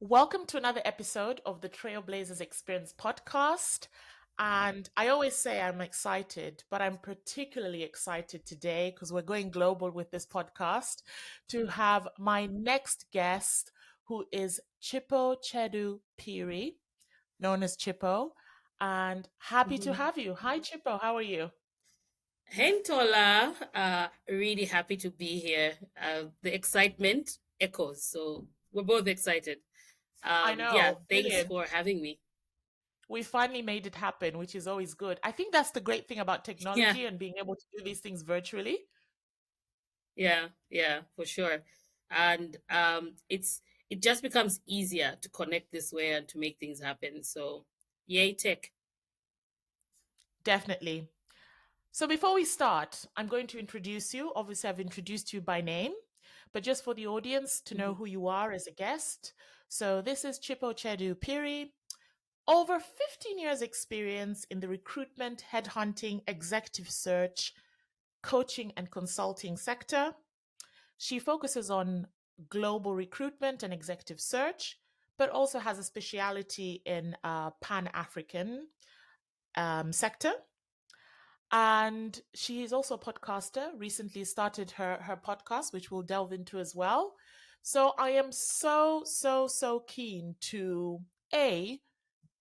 Welcome to another episode of the Trailblazers Experience podcast. And I always say I'm excited, but I'm particularly excited today because we're going global with this podcast to have my next guest, who is Chipochedu Phiri, known as Chipo. And happy to Mhm. have you. Hi, Chipo. How are you? Hey, Ntola. Really happy to be here. The excitement echoes, so we're both excited. I Yeah, know. thanks Brilliant. for having me. We finally made it happen, which is always good. I think that's the great thing about Yeah, technology and being able to do these things virtually. yeah, for sure. And it just becomes easier to connect this way and to make things happen. So, yay, tech. Definitely. So before we start, I'm going to introduce you. Obviously, I've introduced you by name, but just for the audience to know Mhm. who you are as a guest. So this is Chipochedu Phiri, over 15 years experience in the recruitment, headhunting, executive search, coaching and consulting sector. She focuses on global recruitment and executive search, but also has a speciality in Pan-African sector. And she is also a podcaster, recently started her podcast, which we'll delve into as well. So I am so keen to A,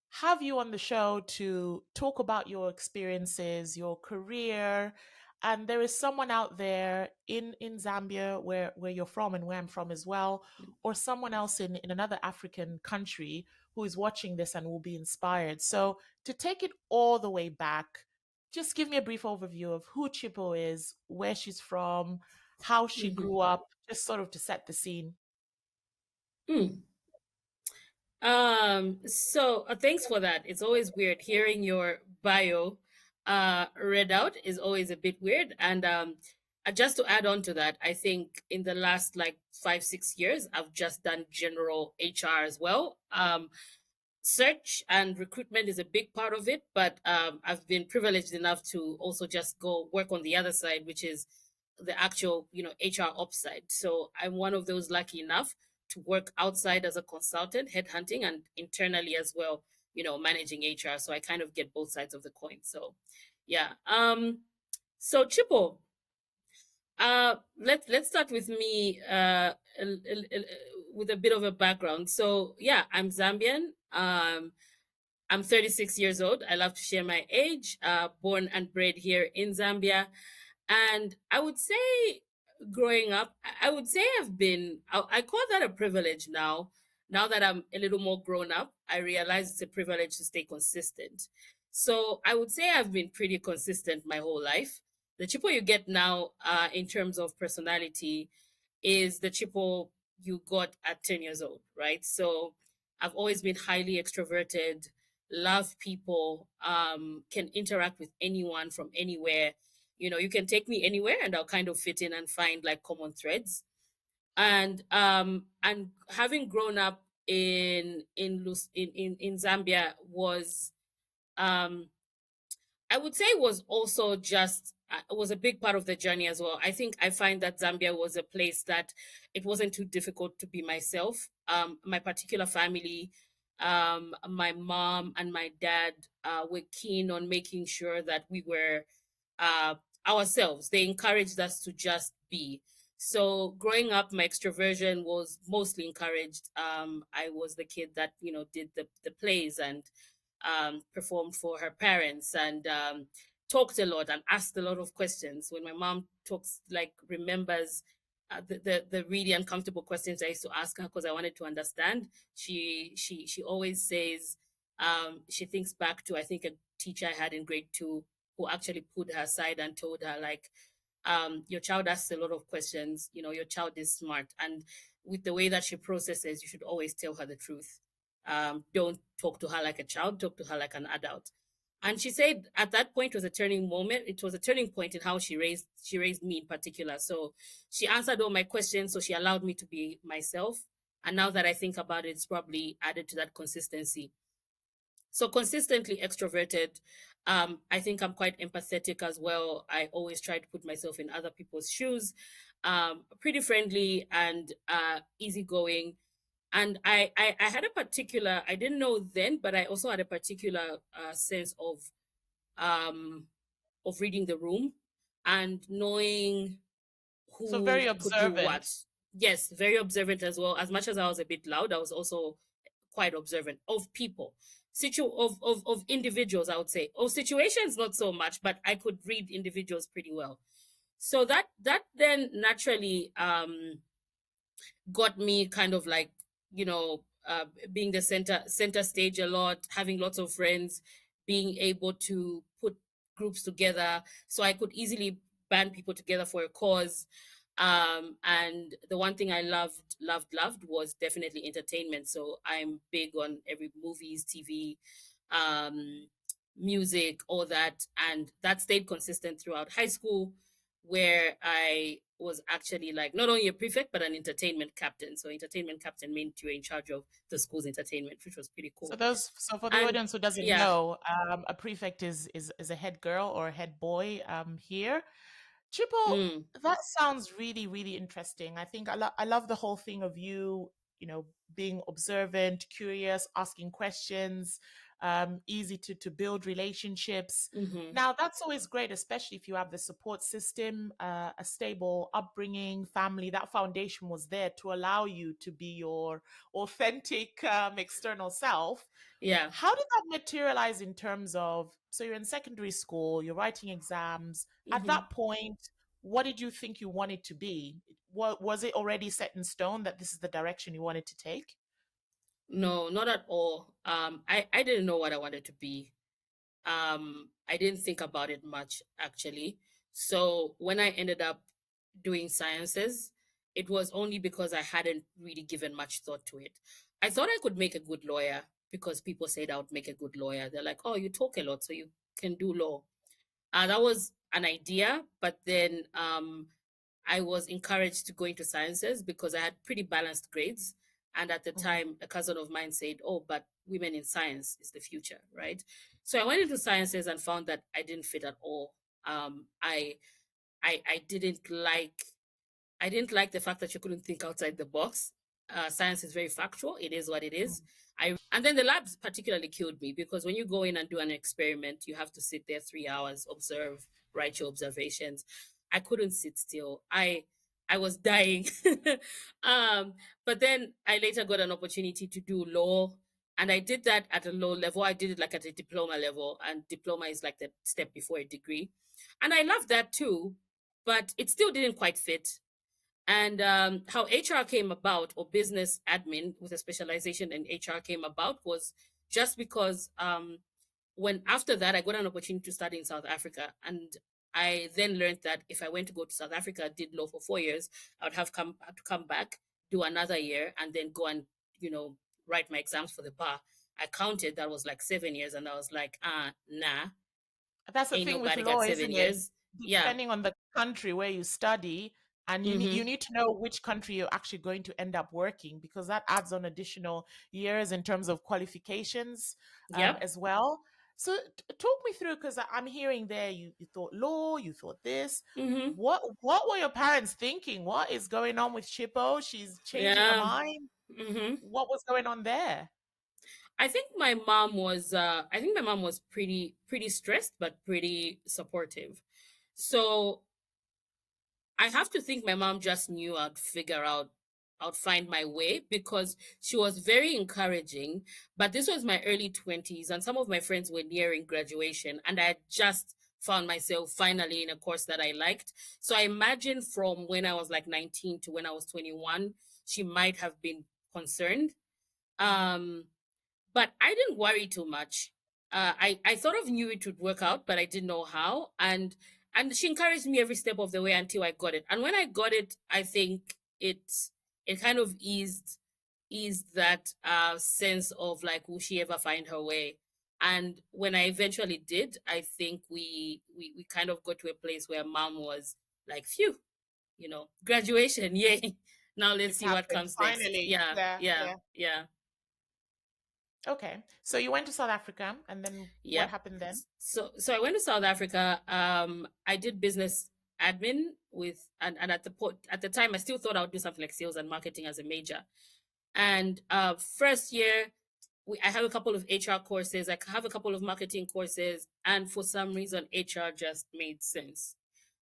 have you on the show to talk about your experiences, your career. And there is someone out there in Zambia where you're from and where I'm from as well, or someone else in another African country who is watching this and will be inspired. So to take it all the way back, just give me a brief overview of who Chipo is, where she's from, how she Mhm. grew up, just sort of to set the scene. Mm. Thanks for that. It's always weird hearing your bio read out is always a bit weird. And just to add on to that, I think in the last like 5, 6 years, I've just done general HR as well. Search and recruitment is a big part of it, but I've been privileged enough to also just go work on the other side, which is the actual, HR ops side. So I'm one of those lucky enough to work outside as a consultant, headhunting, and internally as well, managing HR. So I kind of get both sides of the coin. So, yeah. So Chipo, let's start with me with a bit of a background. So yeah, I'm Zambian. I'm 36 years old. I love to share my age. Born and bred here in Zambia, and I would say, growing up, I would say I call that a privilege now. Now that I'm a little more grown up, I realize it's a privilege to stay consistent. So I would say I've been pretty consistent my whole life. The Chipo you get now, in terms of personality, is the Chipo you got at 10 years old, right? So I've always been highly extroverted, love people, can interact with anyone from anywhere. You can take me anywhere and I'll kind of fit in and find like common threads. And having grown up in Zambia um I would say was also just was a big part of the journey as well. I think I find that Zambia was a place that it wasn't too difficult to be myself. My particular family, my mom and my dad, were keen on making sure that we were uh, ourselves. They encouraged us to just be. So growing up, my extroversion was mostly encouraged. I was the kid that did the plays and performed for her parents and talked a lot and asked a lot of questions. When my mom talks, like remembers the really uncomfortable questions I used to ask her because I wanted to understand, she always says, she thinks back to, I think, a teacher I had in grade 2 who actually put her aside and told her, like, your child asks a lot of questions, your child is smart, and with the way that she processes, you should always tell her the truth. Don't talk to her like a child, talk to her like an adult. And she said at that point was a turning moment. It was a turning point in how she raised me in particular. So she answered all my questions, so she allowed me to be myself. And now that I think about it, it's probably added to that consistency. So consistently extroverted. I think I'm quite empathetic as well. I always try to put myself in other people's shoes. Pretty friendly and easygoing. And I had a particular, I didn't know then, but I also had a particular sense um, of reading the room and knowing So who very could do what. observant. Yes, very observant as well. As much as I was a bit loud, I was also quite observant of people, of individuals, I would say. Of situations, not so much, but I could read individuals pretty well. So that then naturally got me kind of like, being the center stage a lot, having lots of friends, being able to put groups together, so I could easily band people together for a cause. And the one thing I loved was definitely entertainment. So I'm big on every movies, TV, um, music, all that, and that stayed consistent throughout high school, where I was actually like not only a prefect but an entertainment captain. So entertainment captain meant you were in charge of the school's entertainment, which was pretty So cool. those, so for the And audience who doesn't yeah, know, a prefect is a head girl or a head boy here. Chipo, mm, that sounds really, really interesting. I think I love the whole thing of you, being observant, curious, asking questions, easy to build relationships. mm-hmm, Now, that's always great, especially if you have the support system, a stable upbringing, family. That foundation was there to allow you to be your authentic external self. yeah, How did that materialize in terms of, so you're in secondary school, you're writing exams. At mm-hmm. that point, what did you think you wanted to be? What was it already set in stone that this is the direction you wanted to take? No, not at all. I didn't know what I wanted to be. I didn't think about it much actually. So when I ended up doing sciences, it was only because I hadn't really given much thought to it. I thought I could make a good lawyer because people said I would make a good lawyer. They're like, "Oh, you talk a lot, so you can do law." That was an idea, but then I was encouraged to go into sciences because I had pretty balanced grades. And at the Mhm. time, a cousin of mine said, "Oh, but women in science is the future, right?" So I went into sciences and found that I didn't fit at all. Um, I, I didn't like the fact that you couldn't think outside the box. Science is very factual. It is what it is. And then the labs particularly killed me because when you go in and do an experiment, you have to sit there 3 hours, observe, write your observations. I couldn't sit still. I was dying. um, but then I later got an opportunity to do law, and I did that at a low level. I did it like at a diploma level, and diploma is like the step before a degree, and I loved that too. But it still didn't quite fit. And how HR came about, or business admin with a specialization in HR came about, was just because when after that I got an opportunity to study in South Africa, and I then learned that if I went to go to South Africa, did law for 4 years, I would have to come back, do another year, and then go and you know write my exams for the bar. I counted that was like 7 years, and I was like, nah, That's the ain't thing with nobody law, got seven isn't it? years. Yeah. Depending on the country where you study, and you Mm-hmm. need to know which country you're actually going to end up working, because that adds on additional years in terms of qualifications Yep. as well. So talk me through, because I'm hearing there you thought law, you thought this. Mm-hmm. What were your parents thinking? What is going on with Chipo? She's changing her Yeah. mind. Mm-hmm. What was going on there? I think my mom was pretty stressed but pretty supportive. So I have to think my mom just knew I'd find my way because she was very encouraging. But this was my early 20s, and some of my friends were nearing graduation, and I had just found myself finally in a course that I liked. So I imagine from when I was like 19 to when I was 21, she might have been concerned. Um, but I didn't worry too much. I sort of knew it would work out, but I didn't know how. And she encouraged me every step of the way until I got it. And when I got it, I think it kind of eased that sense of like, will she ever find her way? And when I eventually did, I think we kind of got to a place where mom was like, phew, graduation, yay. Now let's It's see what happened comes next. finally. Yeah, Yeah, yeah, yeah. yeah. Okay. So you went to South Africa, and then what Yep. happened then? So I went to South Africa. I did business admin with and at the time I still thought I would do something like sales and marketing as a major. And first year, I have a couple of HR courses. I have a couple of marketing courses, and for some reason, HR just made sense.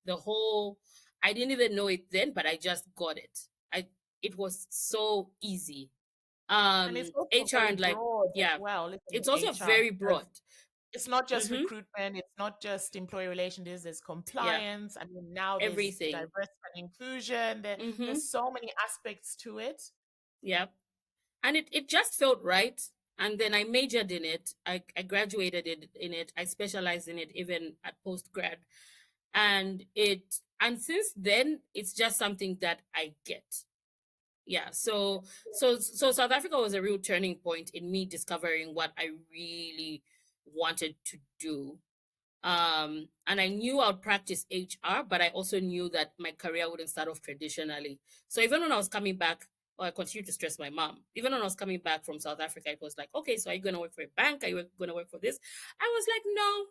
The whole, I didn't even know it then, but I just got it. It was so easy. And it's also HR very and like, broad as yeah, well, isn't it's it, also HR? very Because broad. it's not just Mm-hmm. recruitment, it's not just employee relations, there's Yeah, compliance. I mean, now there's everything. diversity and inclusion. Mm-hmm. There's so many aspects to it. Yeah. And it just felt right. And then I majored in it. I graduated in it. I specialized in it even at post grad. And since then it's just something that I get. Yeah. So South Africa was a real turning point in me discovering what I really wanted to do. And I knew I would practice HR, but I also knew that my career wouldn't start off traditionally. So even when I was coming back, I continued to stress my mom. Even when I was coming back from South Africa, it was like, okay, so are you going to work for a bank? Are you going to work for this? I was like, no,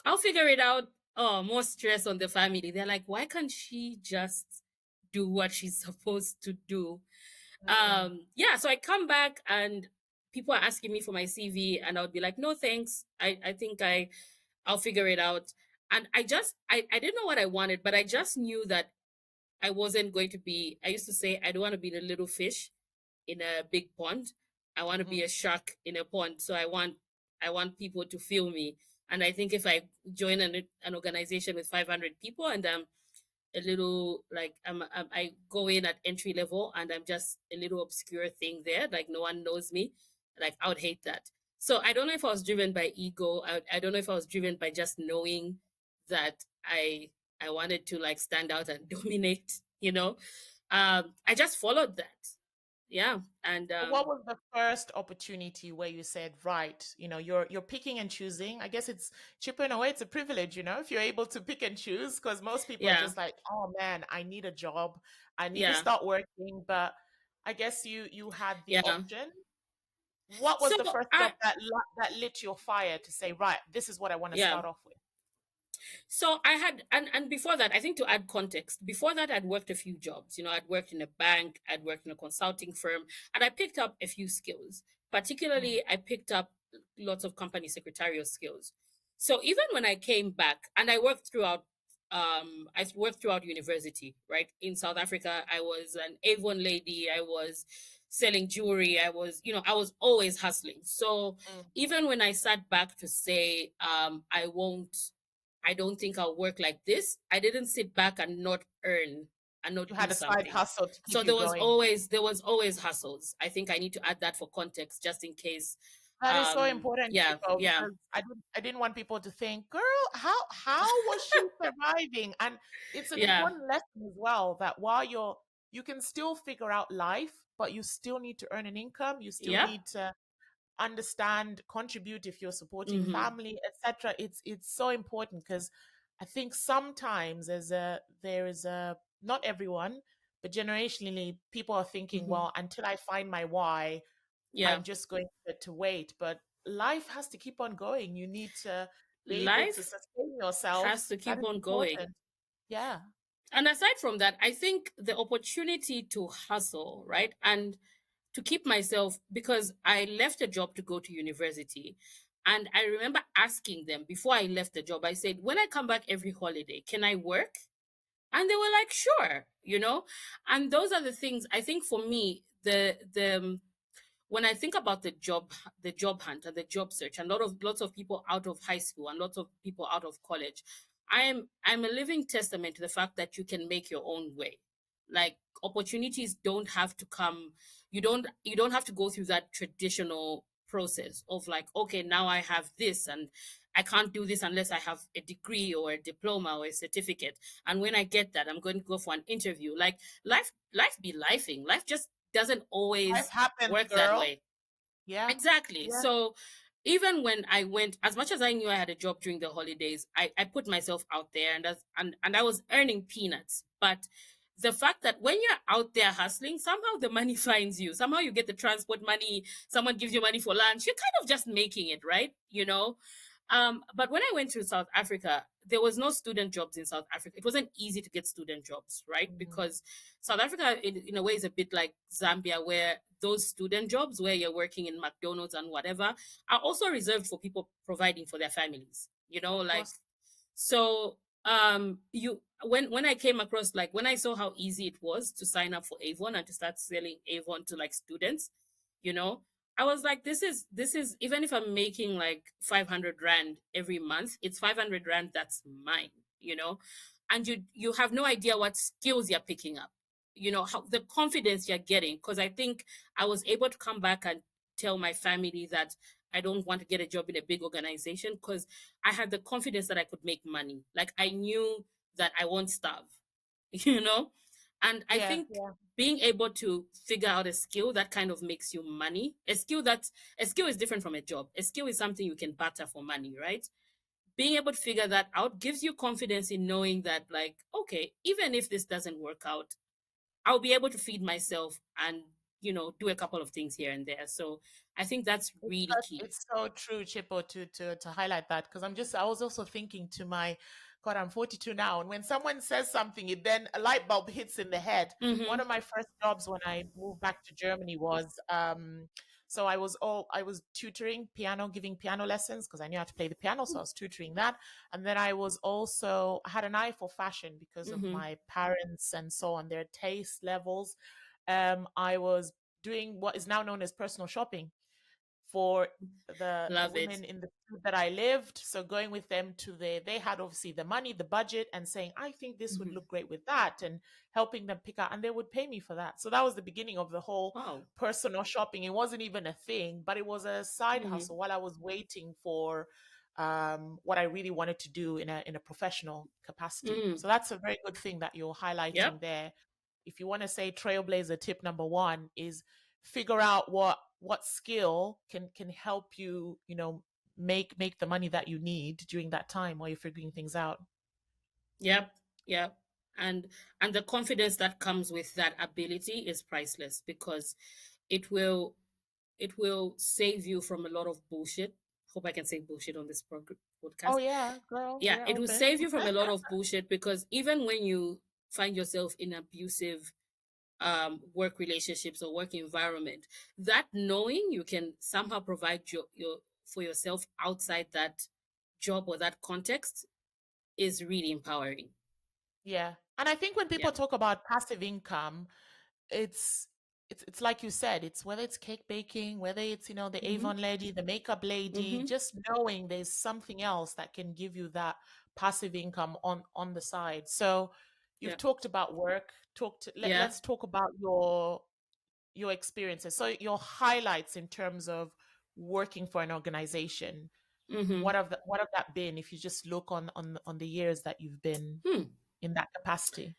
I'll figure it out. Oh, more stress on the family. They're like, why can't she just do what she's supposed to do? Mm. Yeah, so I come back and people are asking me for my CV, and I would be like, no, thanks. I think I'll figure it out. And I didn't know what I wanted, but I just knew that I wasn't going to be, I used to say, I don't want to be the little fish in a big pond. I want to be Mm. a shark in a pond. So I want people to feel me. And I think if I join an organization with 500 people and I'm a little like I go in at entry level and I'm just a little obscure thing there, like no one knows me, like I would hate that. So I don't know if I was driven by ego. I don't know if I was driven by just knowing that I wanted to like stand out and dominate, you know. I just followed that. Yeah. And What was the first opportunity where you said, right, you're picking and choosing? I guess it's cheaper in a way, it's a privilege, if you're able to pick and choose, because most people are yeah, just like, oh man, I need a job, I need to yeah, start working. But I guess you had the yeah. option. What was So the first I job that lit your fire to say, right, this is what I want to yeah. start off with? So I had, and before that, I think to add context, before that, I'd worked a few jobs. I'd worked in a bank, I'd worked in a consulting firm, and I picked up a few skills. Mm. Particularly, I picked up lots of company secretarial skills. So even when I came back, and I worked throughout university, right? In South Africa, I was an Avon lady. I was selling jewelry. I was always hustling. So Mm. even when I sat back to say, I don't think I'll work like this, I didn't sit back and not earn and not You do had a side something. hustle to So keep you going. there was always hustles. I think I need to add that for context just in case. That is so important, Yeah, Chipo, yeah, because I didn't want people to think, girl, how was she surviving? And it's an yeah, important lesson as well that while you can still figure out life, but you still need to earn an income. You still yeah. need to understand, contribute if you're supporting Mm-hmm, family, etc. It's so important because I think sometimes there is a not everyone, but generationally people are thinking, mm-hmm. well, until I find my why, Yeah. I'm just going to wait. But life has to keep on going. You need to be able to Life sustain has yourself. to That keep is on going. important. Yeah. And aside from that, I think the opportunity to hustle, right? And to keep myself, because I left a job to go to university. And I remember asking them before I left the job, I said, when I come back every holiday, can I work? And they were like, sure, And those are the things I think for me, when I think about the job hunt and the job search, and lots of people out of high school and lots of people out of college, I'm a living testament to the fact that you can make your own way. Like opportunities don't have to come, you don't have to go through that traditional process of like, okay, now I have this and I can't do this unless I have a degree or a diploma or a certificate. And when I get that, I'm going to go for an interview. Like life be lifing. Life just doesn't Life always happens, work that girl. way. Yeah. Exactly. Yeah. So even when I went, as much as I knew I had a job during the holidays, I put myself out there and I was earning peanuts. But the fact that when you're out there hustling, somehow the money finds you. Somehow you get the transport money, someone gives you money for lunch. You're kind of just making it, right? But when I went to South Africa, there was no student jobs in South Africa. It wasn't easy to get student jobs, right? Mhm. Because South Africa, in a way, is a bit like Zambia, where those student jobs, where you're working in McDonald's and whatever, are also reserved for people providing for their families. Of Like, course. so you when I came across, like, when I saw how easy it was to sign up for Avon and to start selling Avon to like students, you know, I was like, this is even if I'm making like 500 rand every month, it's 500 rand that's mine, and you have no idea what skills you're picking up, how the confidence you're getting. Because I think I was able to come back and tell my family that I don't want to get a job in a big organization, because I had the confidence that I could make money. Like, I knew that I won't starve, you know? And I Yeah, think yeah. being able to figure out a skill that kind of makes you money, a skill is different from a job. A skill is something you can barter for money, right? Being able to figure that out gives you confidence in knowing that, like, okay, even if this doesn't work out, I'll be able to feed myself and, do a couple of things here and there. So I think that's really key. It's so true, Chipo, to highlight that, because I was also thinking to my God, I'm 42 now, and when someone says something, it then a light bulb hits in the head. One Mm-hmm. of my first jobs when I moved back to Germany was so I was tutoring piano, giving piano lessons because I knew how to play the piano, so I was tutoring that, and then I had an eye for fashion because of Mm-hmm. my parents and so on, their taste levels. I was doing what is now known as personal shopping for the Love it. women in the street that I lived. So going with them to they had obviously the money, the budget, and saying, I think this would Mm-hmm. look great with that, and helping them pick out, and they would pay me for that. So that was the beginning of the whole Wow. personal shopping. It wasn't even a thing, but it was a side Mm-hmm. hustle while I was waiting for what I really wanted to do in a professional capacity. Mm. So that's a very good thing that you're highlighting Yep. there. If you want to say trailblazer tip number one is figure out what skill can help you, make the money that you need during that time while you're figuring things out. Yep. Yep. And the confidence that comes with that ability is priceless, because it will it will save you from a lot of bullshit. Hope I can say bullshit on this Oh podcast. yeah, girl, Yeah, we're it will open. save you from a lot of bullshit, because even when you find yourself in abusive work relationships or work environment, that knowing you can somehow provide your for yourself outside that job or that context is really empowering. Yeah. And I think when Yeah. people talk about passive income, it's it's like you said, it's whether it's cake baking, whether it's, the Mm-hmm. Avon lady, the makeup lady, Mm-hmm. just knowing there's something else that can give you that passive income on the side. So you've Yeah. talked about work, Yeah. let's talk about your experiences. So your highlights in terms of working for an organization. Mm-hmm. What have that been if you just look on the years that you've been Hmm. in that capacity?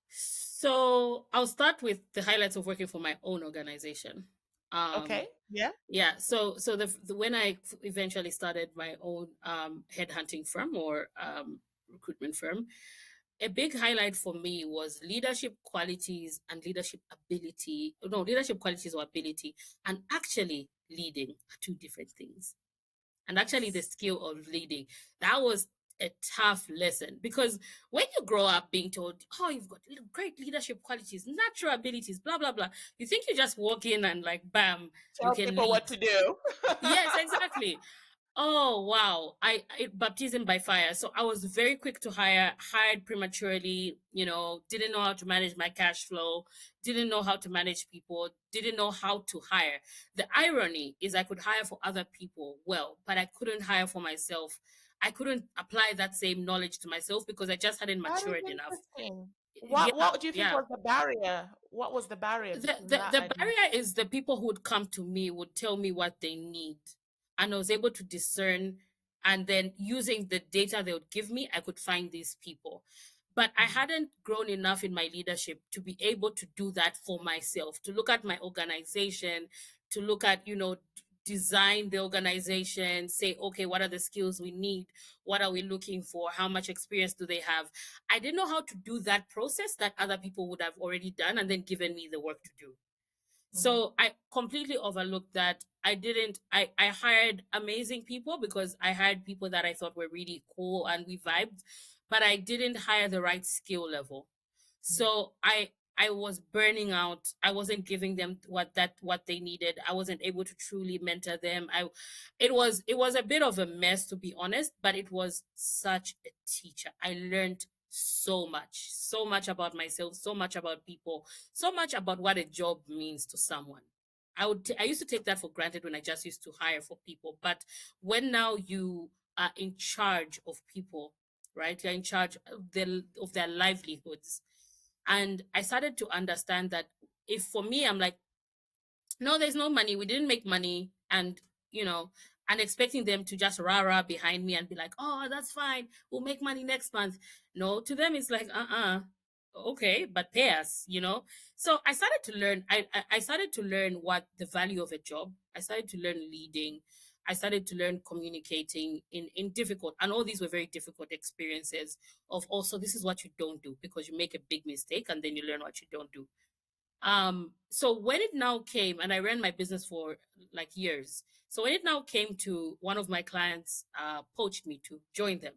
So I'll start with the highlights of working for my own organization. Um, Okay. Yeah. yeah. So the when I eventually started my own headhunting firm, or recruitment firm, a big highlight for me was leadership qualities and leadership ability. No, leadership qualities or ability, and actually leading are two different things. And actually the Yes. skill of leading, that was a tough lesson, because when you grow up being told, oh, you've got great leadership qualities, natural abilities, blah blah blah, you think you just walk in and, like, bam, you Tell can people lead. what to do. Yes, exactly. Oh wow. I baptism by fire. So I was very quick to hire, hired prematurely, didn't know how to manage my cash flow, didn't know how to manage people, didn't know how to hire. The irony is I could hire for other people well, but I couldn't hire for myself. I couldn't apply that same knowledge to myself because I just hadn't That is matured enough. interesting. Yeah, What do you think yeah. was the barrier? What was the barrier the, between the that the and barrier is the people who would come to me would tell me what they need, and I was able to discern, and then using the data they would give me, I could find these people. But I Mhm. hadn't grown enough in my leadership to be able to do that for myself, to look at my organization, to look at, design the organization, say, okay, what are the skills we need, what are we looking for, how much experience do they have? I didn't know how to do that process that other people would have already done and then given me the work to do. Mhm. So I completely overlooked that. I hired amazing people because I hired people that I thought were really cool and we vibed, but I didn't hire the right skill level. So I was burning out. I wasn't giving them what they needed. I wasn't able to truly mentor them. I it was a bit of a mess, to be honest, but it was such a teacher. I learned so much about myself, so much about people, so much about what a job means to someone. I used to take that for granted when I just used to hire for people, but when now you are in charge of people, right? You're in charge of their livelihoods. And I started to understand that if for me, I'm like, no, there's no money. We didn't make money. And, and expecting them to just rah rah behind me and be like, oh, that's fine. We'll make money next month. No, to them, it's like, okay, but pay us. So I started to learn. I started to learn what the value of a job. I started to learn leading. I started to learn communicating in difficult, and all these were very difficult experiences of also, this is what you don't do, because you make a big mistake and then you learn what you don't do. So when it now came, and I ran my business for like years. So when it now came to one of my clients, poached me to join them.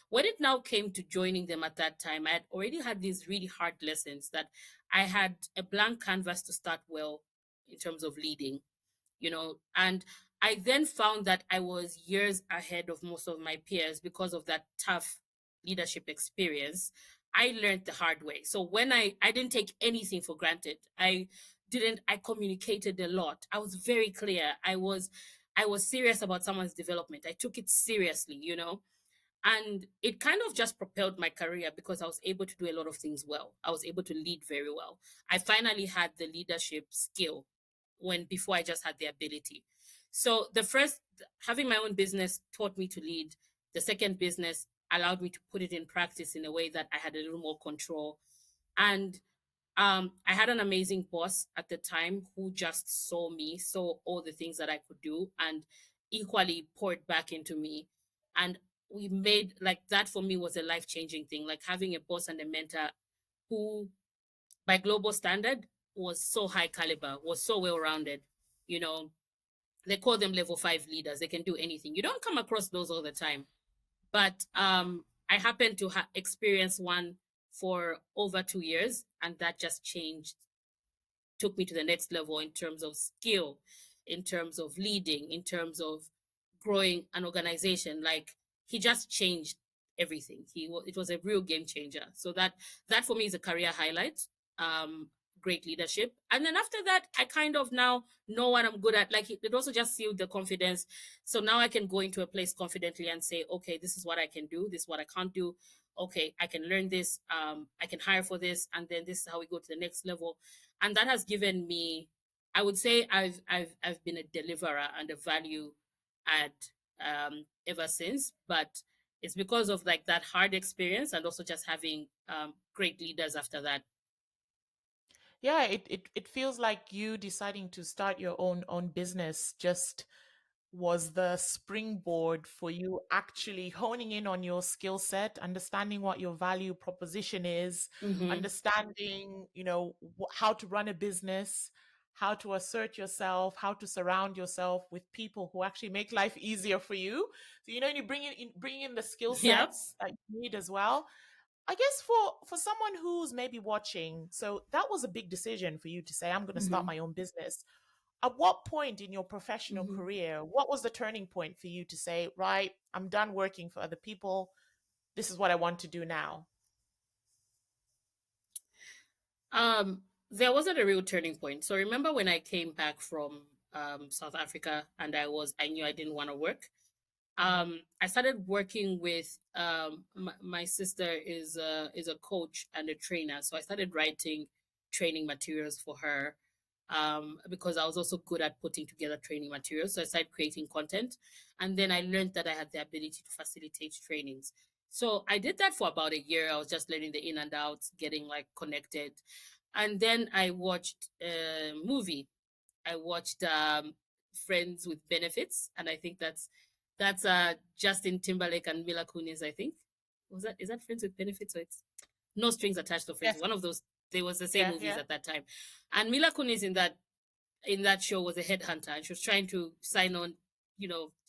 When it now came to joining them at that time, I had already had these really hard lessons that I had a blank canvas to start well in terms of leading, and I then found that I was years ahead of most of my peers because of that tough leadership experience. I learned the hard way. So when I didn't take anything for granted. I communicated a lot. I was very clear. I was serious about someone's development. I took it seriously. And it kind of just propelled my career because I was able to do a lot of things well. I was able to lead very well. I finally had the leadership skill when before I just had the ability. So the first, having my own business taught me to lead. The second business allowed me to put it in practice in a way that I had a little more control. And I had an amazing boss at the time who just saw all the things that I could do, and equally poured back into me. And we made, like, that for me was a life changing thing. Like having a boss and a mentor who, by global standard, was so high caliber, was so well rounded. You know, they call them level 5 leaders. They can do anything. You don't come across those all the time. But I happened to experience one for over 2 years, and that just changed, took me to the next level in terms of skill, in terms of leading, in terms of growing an organization. Like, he just changed everything. It was a real game changer. So that for me is a career highlight. Great leadership. And then after that, I kind of now know what I'm good at. Like, it also just sealed the confidence. So now I can go into a place confidently and say, okay, this is what I can do, this is what I can't do. Okay, I can learn this. I can hire for this, and then this is how we go to the next level. And that has given me, I would say, I've been a deliverer and a value add ever since. But it's because of like that hard experience, and also just having great leaders after that. Yeah, it feels like you deciding to start your own business just was the springboard for you actually honing in on your skill set, understanding what your value proposition is, Mm-hmm. understanding, how to run a business, how to assert yourself, how to surround yourself with people who actually make life easier for you. So, you bring in the skill Yep. sets that you need as well. I guess for someone who's maybe watching, so that was a big decision for you to say, I'm going to start Mm-hmm. my own business. At what point in your professional Mm-hmm. career, what was the turning point for you to say, right, I'm done working for other people. This is what I want to do now? There wasn't a real turning point. So remember when I came back from South Africa, and I knew I didn't want to work. Mhm. I started working with my sister is a coach and a trainer, so I started writing training materials for her, because I was also good at putting together training materials. So I started creating content, and then I learned that I had the ability to facilitate trainings. So I did that for about a year. I was just learning the in and outs, getting like connected, and then I watched a movie. I watched Friends with Benefits, and I think that's Justin Timberlake and Mila Kunis. I think, is that Friends with Benefits, or it's No Strings Attached to Friends? Yes. One of those. They was the same Yeah. movies Yeah. at that time, and Mila Kunis in that in that show was a headhunter, and she was trying to sign on,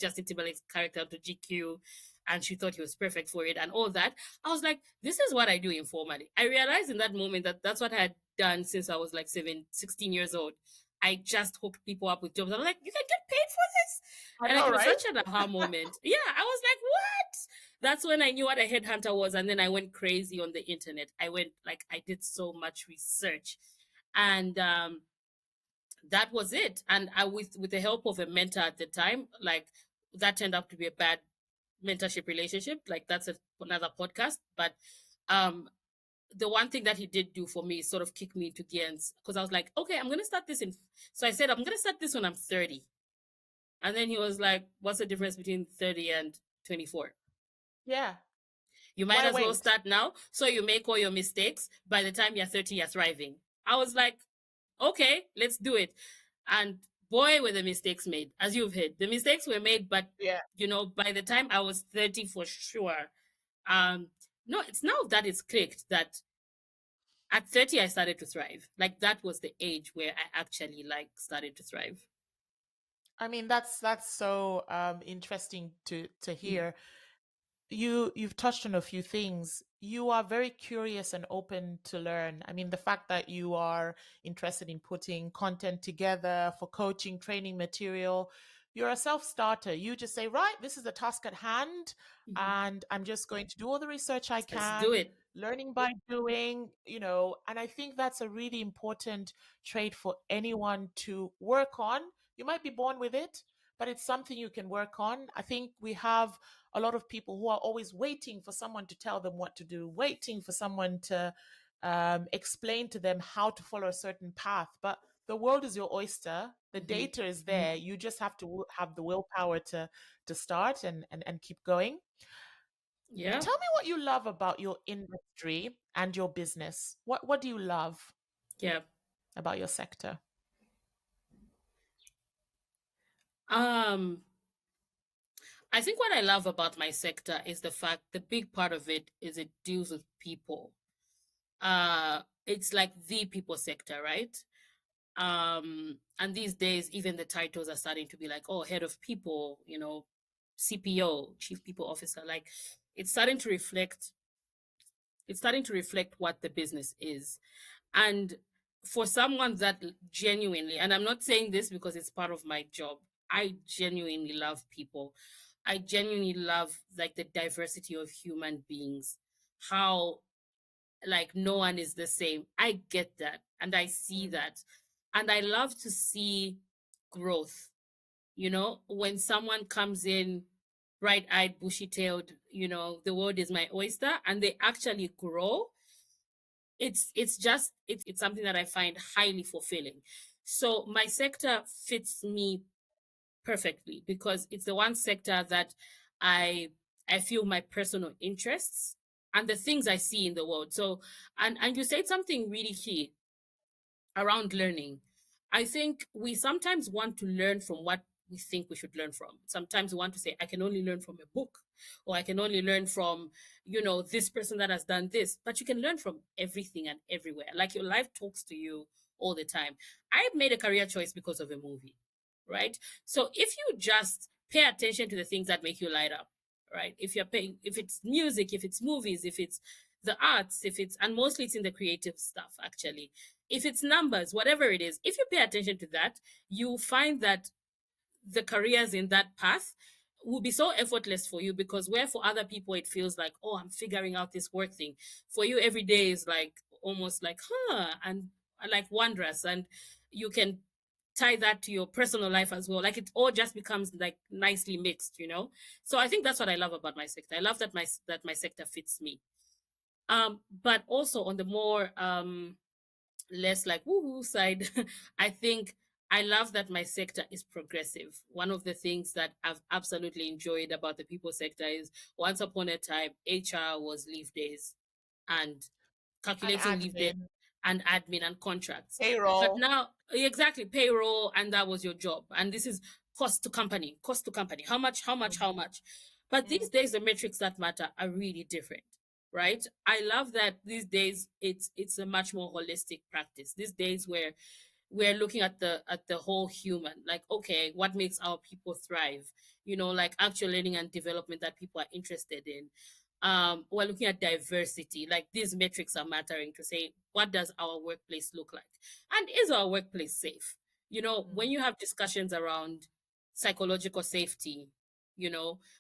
Justin Timberlake's character to GQ, and she thought he was perfect for it and all that. I was like, this is what I do informally. I realized in that moment that that's what I had done since I was like 16 years old. I just hooked people up with jobs. I was like, you can get paid for this. I And like, know, it was right? such an aha moment. Yeah, I was like, what? That's when I knew what a headhunter was. And then I went crazy on the internet. I did so much research. And that was it. And I, with the help of a mentor at the time, like that turned out to be a bad mentorship relationship. Like that's another podcast. But um, the one thing that he did do for me is sort of kick me into gears, because I was like, okay, I'm going to start this so I said, I'm going to start this when I'm 30. And then he was like, what's the difference between 30 and 24? Yeah. You might Why as well wait? start now. So you make all your mistakes. By the time you're 30, you're thriving. I was like, okay, let's do it. And boy, were the mistakes made, as you've heard. The mistakes were made, but Yeah. by the time I was 30 for sure. No, it's now that it's clicked that at 30 I started to thrive. Like that was the age where I actually started to thrive. I mean, that's so interesting to Mm-hmm. hear. You've touched on a few things. You are very curious and open to learn. I mean, the fact that you are interested in putting content together for coaching, training material, you're a self-starter. You just say, right, this is the task at hand, Mm-hmm. and I'm just going to do all the research I Let's do can, it. learning by doing, and I think that's a really important trait for anyone to work on. You might be born with it, but it's something you can work on. I think we have a lot of people who are always waiting for someone to tell them what to do, waiting for someone to explain to them how to follow a certain path. But the world is your oyster. The Mm-hmm. data is there. You just have to have the willpower to start and keep going. Yeah. Tell me what you love about your industry and your business. What do you love Yeah. about your sector? Um, I think what I love about my sector is the big part of it is it deals with people. It's like the people sector, right? And these days even the titles are starting to be like, oh, head of people, CPO, chief people officer. Like it's starting to reflect what the business is. And for someone that genuinely, and I'm not saying this because it's part of my job, I genuinely love people. I genuinely love like the diversity of human beings, how like no one is the same. I get that and I see Mm. that. And I love to see growth. When someone comes in bright-eyed, bushy-tailed, the world is my oyster, and they actually grow. It's something that I find highly fulfilling. So my sector fits me perfectly because it's the one sector that I I feel my personal interests and the things I see in the world. So and you said something really key around learning. I think we sometimes want to learn from what we think we should learn from. Sometimes we want to say, I can only learn from a book, or I can only learn from, this person that has done this. But you can learn from everything and everywhere. Like your life talks to you all the time. I made a career choice because of a movie, right? So if you just pay attention to the things that make you light up, right? If it's music, if it's movies, if it's the arts, and mostly it's in the creative stuff, actually, if it's numbers, whatever it is, if you pay attention to that, you find that the careers in that path will be so effortless for you, because where for other people it feels like, oh, I'm figuring out this work thing. For you, every day is like almost like, and like wondrous. And you can tie that to your personal life as well. Like it all just becomes like nicely mixed. So I think that's what I love about my sector. I love that my sector fits me. But also on the more less like woohoo side, I think I love that my sector is progressive. One of the things that I've absolutely enjoyed about the people sector is once upon a time, HR was leave days and And calculating leave days admin, and admin and contracts. But payroll. now, exactly, payroll, and that was your job. And this is cost to company. How much, how much, how Mhm. much? But these Mm. days, the metrics that matter are really different, right? I love that these days it's a much more holistic practice. These days where we're looking at the whole human, like, okay, what makes our people thrive, like actual learning and development that people are interested in. We're looking at diversity, like these metrics are mattering to say, what does our workplace look like, and is our workplace safe? When Mm. you have discussions around psychological safety,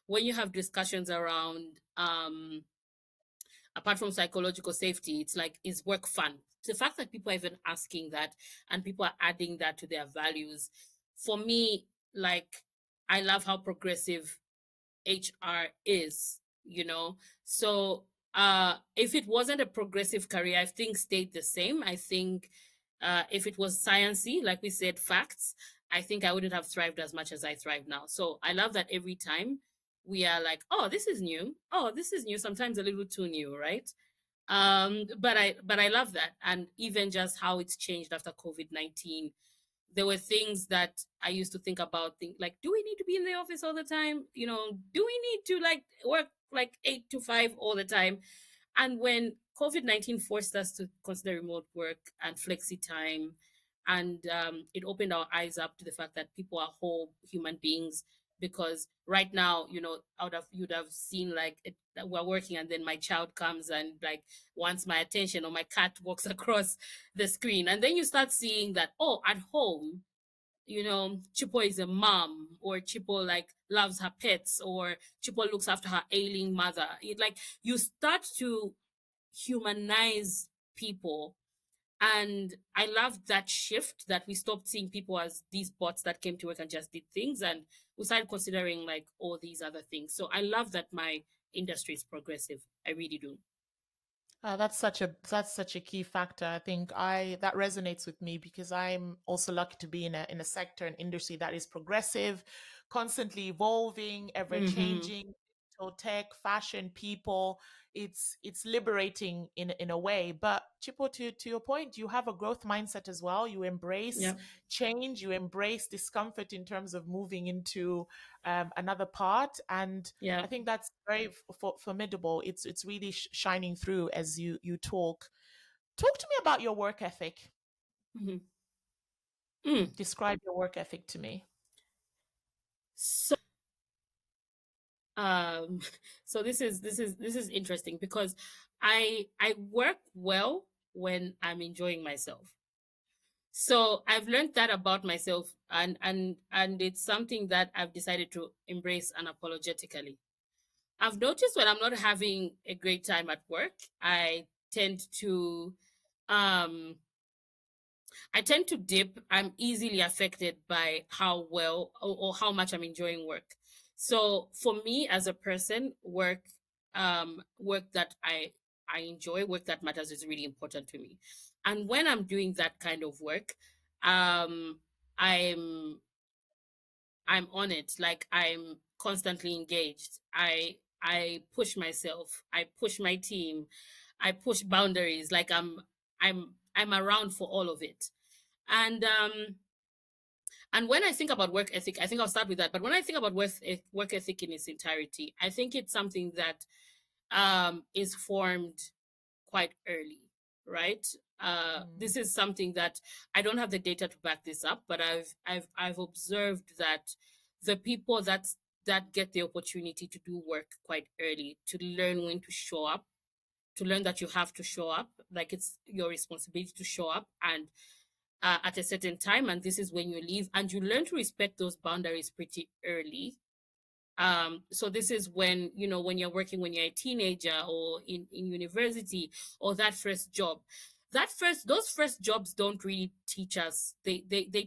when you have discussions around apart from psychological safety, it's like, is work fun? The fact that people are even asking that and people are adding that to their values, for me, like, I love how progressive HR is, So if it wasn't a progressive career, I think stayed the same. I think if it was sciencey, like we said, facts, I think I wouldn't have thrived as much as I thrive now. So I love that every time we are like, oh, this is new. Oh, this is new. Sometimes a little too new, right? But I love that. And even just how it's changed after COVID-19, there were things that I used to think about, like, do we need to be in the office all the time? Do we need to like work like 8 to 5 all the time? And when COVID-19 forced us to consider remote work and flexi time, and it opened our eyes up to the fact that people are whole human beings. Because right now, you'd have seen like that we're working, and then my child comes and like wants my attention, or my cat walks across the screen, and then you start seeing that, oh, at home, Chipo is a mom, or Chipo like loves her pets, or Chipo looks after her ailing mother. It like you start to humanize people. And I love that shift, that we stopped seeing people as these bots that came to work and just did things, and we started considering like all these other things. So I love that my industry is progressive. I really do. That's such a key factor. I think I that resonates with me because I'm also lucky to be in a sector, an industry that is progressive, constantly evolving, ever Mm-hmm. changing. So tech, fashion, people, it's liberating in a way. But Chipo, to your point, you have a growth mindset as well. You embrace Yeah. change, you embrace discomfort in terms of moving into another part, and Yeah. I think that's very formidable. It's really shining through as you talk. Talk to me about your work ethic. Mm-hmm. Mm. Describe your work ethic to me. So um so this is interesting, because I work well when I'm enjoying myself. So I've learned that about myself, and it's something that I've decided to embrace unapologetically. I've noticed when I'm not having a great time at work, tend to um I tend to dip. I'm easily affected by how well, or how much I'm enjoying work. So for me as a person, work that I enjoy, work that matters, is really important to me. And when I'm doing that kind of work, um, I'm I'm on it. Like, I'm constantly engaged. I push myself. I push my team. I push boundaries. Like, I'm around for all of it. And when I think about work ethic, I think I'll start with that. But when I think about work ethic in its entirety, I think it's something that is formed quite early, right? Mm, This is something that I don't have the data to back this up, but I've observed that the people that get the opportunity to do work quite early, to learn when to show up, to learn that you have to show up, like it's your responsibility to show up, and at a certain time, and this is when you leave, and you learn to respect those boundaries pretty early. So this is when, when you're working, when you're a teenager, or in university, or that first job. Those first jobs don't really teach us. They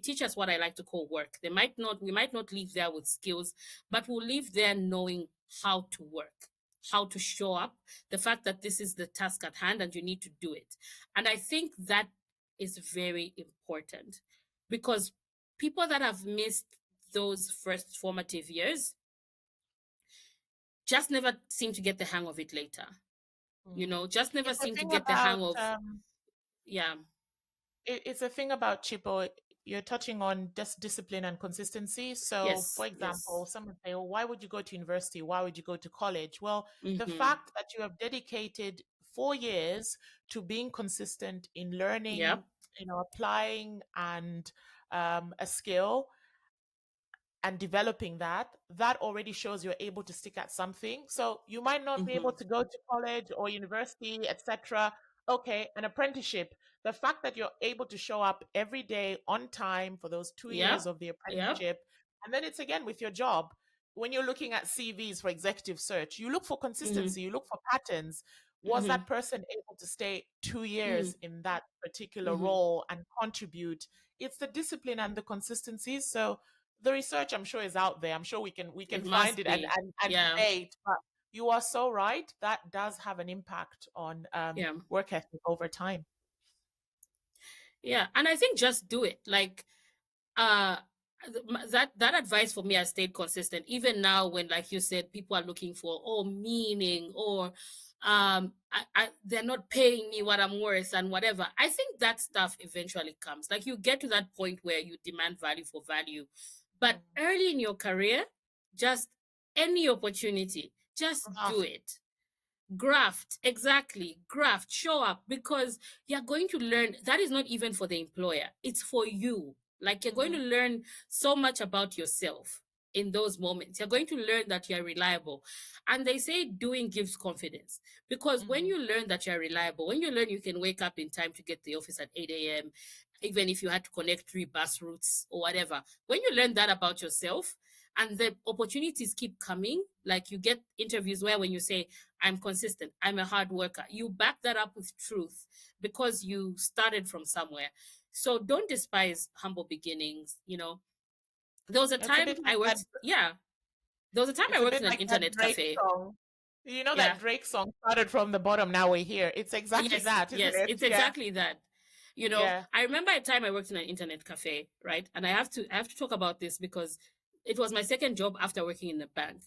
teach us what I like to call work. We might not leave there with skills, but we'll leave there knowing how to work, how to show up, the fact that this is the task at hand and you need to do it. And I think that is very important, because people that have missed those first formative years just never seem to get the hang of it later. mm. Just never It's a seem to thing get the hang about of, yeah. it's a thing about Chipo. You're touching on discipline and consistency. So, for Yes, example, yes. someone say, "Oh, why would you go to university? Why would you go to college?" Well, the Mm-hmm. fact that you have dedicated 4 years to being consistent in learning Yep. applying and a skill and developing that already shows you're able to stick at something. So you might not be able Mm-hmm. to go to college or university, etc. Okay, an apprenticeship. The fact that you're able to show up every day on time for those 2 years Yep. of the Yep. apprenticeship, and then it's again with your job. When you're looking at CVs for executive search, you look for Mm-hmm. consistency, you look for patterns. Was Mm-hmm. that person able to stay 2 years Mm-hmm. in that particular Mm-hmm. role and contribute? It's the discipline and the consistency. So the research I'm sure is out there. I'm sure we can It find must it and be. and Yeah. debate. But you are so right. That does have an impact on Yeah. work ethic over time. Yeah. And I think just do it. Like, uh that advice for me has stayed consistent even now when, like you said, people are looking for meaning, or they're not paying me what I'm worth and whatever. I think that stuff eventually comes. Like, you get to that point where you demand value for value, but Mm. early in your career, just any opportunity, just do Ah, it. Graft, exactly. Graft, show up, because you're going to learn. That is not even for the employer, it's for you. Like, you're going to mhm, learn so much about yourself in those moments. You're going to learn that you're reliable. And they say doing gives confidence, because when mhm. you learn that you're reliable, when you learn you can wake up in time to get to the office at 8 a.m., even if you had to connect 3 bus routes or whatever, when you learn that about yourself, and the opportunities keep coming, like you get interviews where when you say, I'm consistent, I'm a hard worker, you back that up with truth, because you started from somewhere. So don't despise humble beginnings. There was a It's a time bit like I that. worked, yeah, there was a time I It's a worked bit in an like that internet Drake cafe. song. You know Yeah. that Drake song started from the bottom. Now we're here. It's exactly Yes, that, isn't yes, it? it's Yeah, exactly that. yeah. I remember a time I worked in an internet cafe, right? And I have to talk about this because it was my second job after working in a bank.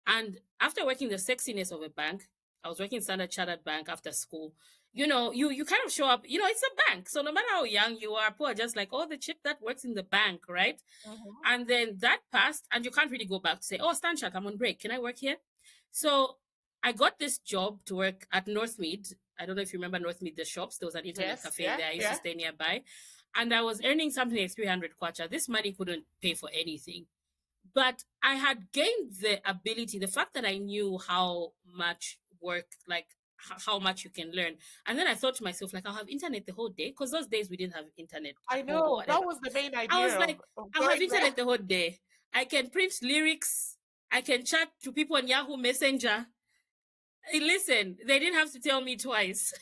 And after working the sexiness of a bank, I was working Standard Chartered Bank after school. You kind of show up, it's a bank. So no matter how young you are, people are just like, oh, the chick that works in the bank, right? Mhm. And then that passed, and you can't really go back to say, oh, Stanchak, I'm on break. Can I work here? So I got this job to work at Northmead. I don't know if you remember Northmead, the shops. There was an internet Yes, cafe yeah, there. I used to yeah. stay nearby. And I was earning something like 300 kwacha. This money couldn't pay for anything. But I had gained the ability, the fact that I knew how much work, like how much you can learn. And then I thought to myself, like, I'll have internet the whole day, because those days we didn't have internet I at home or know that whatever. was the main I idea was like, of I'll have going there. internet the whole day. I can print lyrics. I can chat to people on Yahoo Messenger. Listen, they didn't have to tell me twice.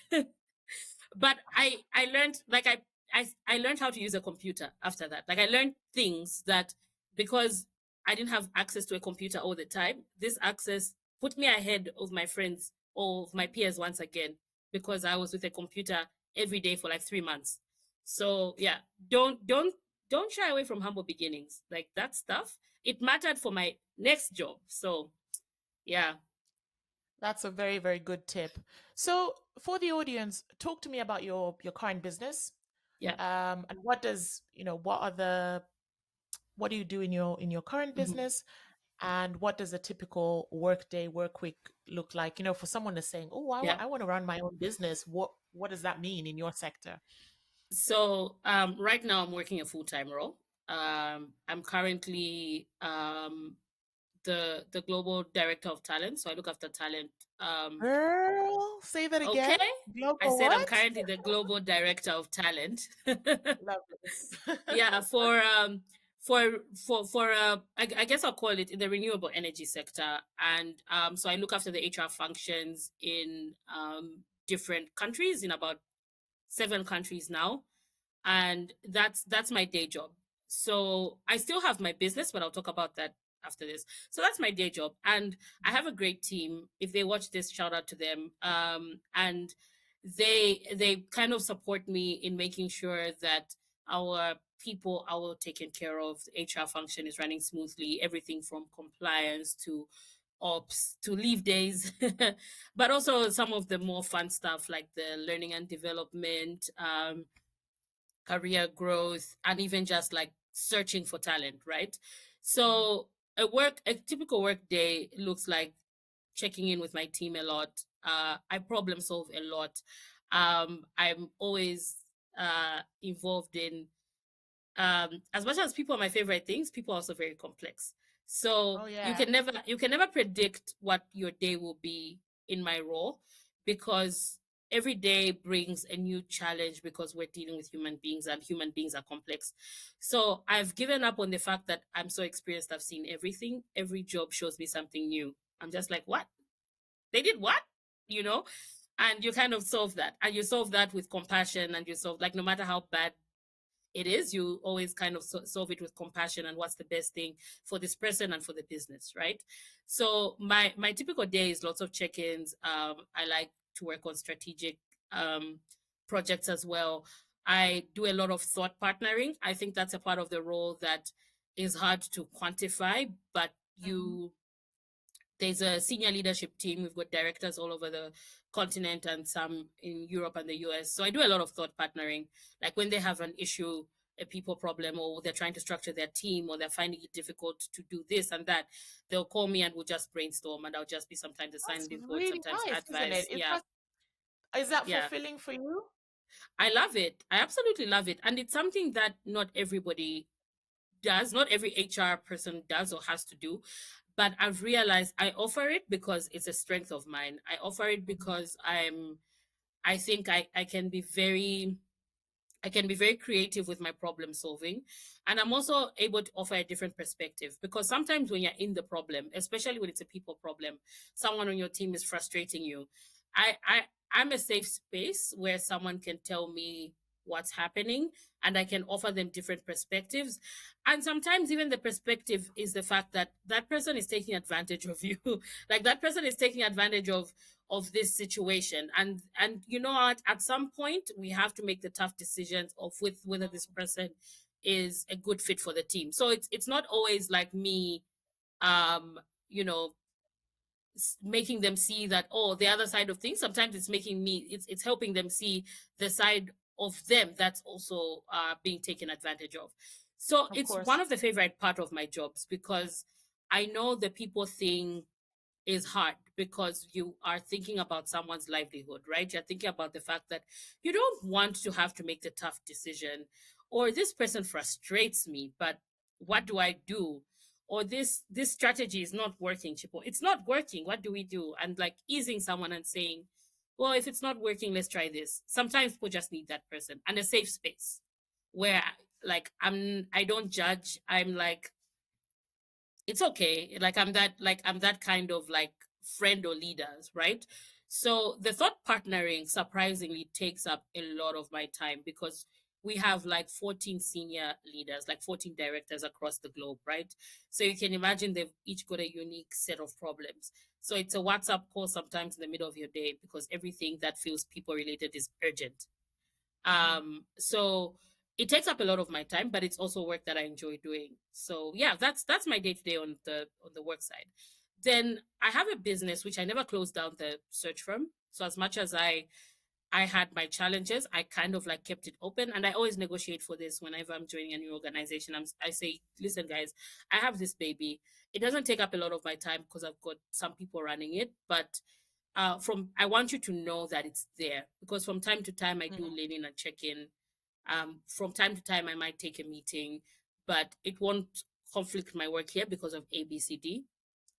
But I learned, like, I learned how to use a computer after that. Like, I learned things that, because I didn't have access to a computer all the time, this access put me ahead of my friends or of my peers once again, because I was with a computer every day for like 3 months. So yeah, don't shy away from humble beginnings. Like, that stuff, it mattered for my next job. So yeah. That's a very, very good tip. So, for the audience, talk to me about your current business. Yeah. And what do you do in your current Mhm. business, and what does a typical work day, work week look like? For someone that's saying, "Oh, Yeah. I want to run my own business." What does that mean in your sector? So right now I'm working a full-time role. I'm currently the global director of talent. So I look after talent. Um, Girl, say that okay. again. I Global said I'm what? currently the global director of talent. Love this. Yeah, I guess I'll call it in the renewable energy sector. And so I look after the HR functions in different countries, in about 7 countries now, and that's my day job. So I still have my business, but I'll talk about that after this. So that's my day job, and I have a great team. If they watch this, shout out to them. And they kind of support me in making sure that our people are well taken care of. The HR function is running smoothly. Everything from compliance to ops to leave days, but also some of the more fun stuff like the learning and development, career growth, and even just like searching for talent, right? So a typical work day looks like checking in with my team a lot. I problem solve a lot. I'm always involved in, as much as people are my favorite things, people are also very complex. So Oh yeah. you can never predict what your day will be in my role, because every day brings a new challenge, because we're dealing with human beings and human beings are complex. So I've given up on the fact that I'm so experienced, I've seen everything. Every job shows me something new. I'm just like, what? They did what? You know? And you kind of solve that. And you solve that with compassion, and you solve, like, no matter how bad it is, you always kind of solve it with compassion and what's the best thing for this person and for the business, right? So my typical day is lots of check-ins. I like to work on strategic um, projects as well. I do a lot of thought partnering. I think that's a part of the role that is hard to quantify, but Mhm. there's a senior leadership team. We've got directors all over the continent and some in Europe and the US. So I do a lot of thought partnering. Like when they have an issue, a people problem, or they're trying to structure their team, or they're finding it difficult to do this and that, they'll call me and we'll just brainstorm, and I'll just be sometimes a That's sounding board, really sometimes nice, isn't it? advice. Yeah. Is that Yeah. fulfilling for you? I love it. I absolutely love it. And it's something that not everybody does, not every HR person does or has to do. But I've realized I offer it because it's a strength of mine. I offer it Mhm. because I think I can be very creative with my problem solving. And I'm also able to offer a different perspective, because sometimes when you're in the problem, especially when it's a people problem, someone on your team is frustrating you. I, I, I'm a safe space where someone can tell me what's happening, and I can offer them different perspectives. And sometimes even the perspective is the fact that that person is taking advantage of you. Like that person is taking advantage of this situation, and you know, at some point we have to make the tough decisions of with whether this person is a good fit for the team. So it's not always like me, um you know, making them see that, oh, the other side of things. Sometimes it's making me, it's helping them see the side of them that's also being taken advantage of. So Of it's one course. of the favorite part of my jobs, because I know the people thing is hard, because you are thinking about someone's livelihood, right? You're thinking about the fact that you don't want to have to make the tough decision, or this person frustrates me, but what do I do? Or this strategy is not working, Chipo. It's not working. What do we do? And like easing someone and saying, well, if it's not working, let's try this. Sometimes people just need that person and a safe space where, like, I don't judge. I'm like, it's okay. I'm that kind of like friend or leaders, right? So the thought partnering surprisingly takes up a lot of my time, because we have like 14 senior leaders, like 14 directors across the globe, right? So you can imagine they've each got a unique set of problems. So it's a WhatsApp call sometimes in the middle of your day, because everything that feels people related is urgent. Mhm. So it takes up a lot of my time, but it's also work that I enjoy doing. So yeah, that's my day to day on the work side. Then I have a business which I never closed down the search firm. So as much as I had my challenges, I kind of like kept it open, and I always negotiate for this whenever I'm joining a new organization. I say, listen, guys, I have this baby. It doesn't take up a lot of my time because I've got some people running it, but from I want you to know that it's there, because from time to time I do Mhm. lean in and check in. From time to time I might take a meeting, but it won't conflict my work here because of ABCD.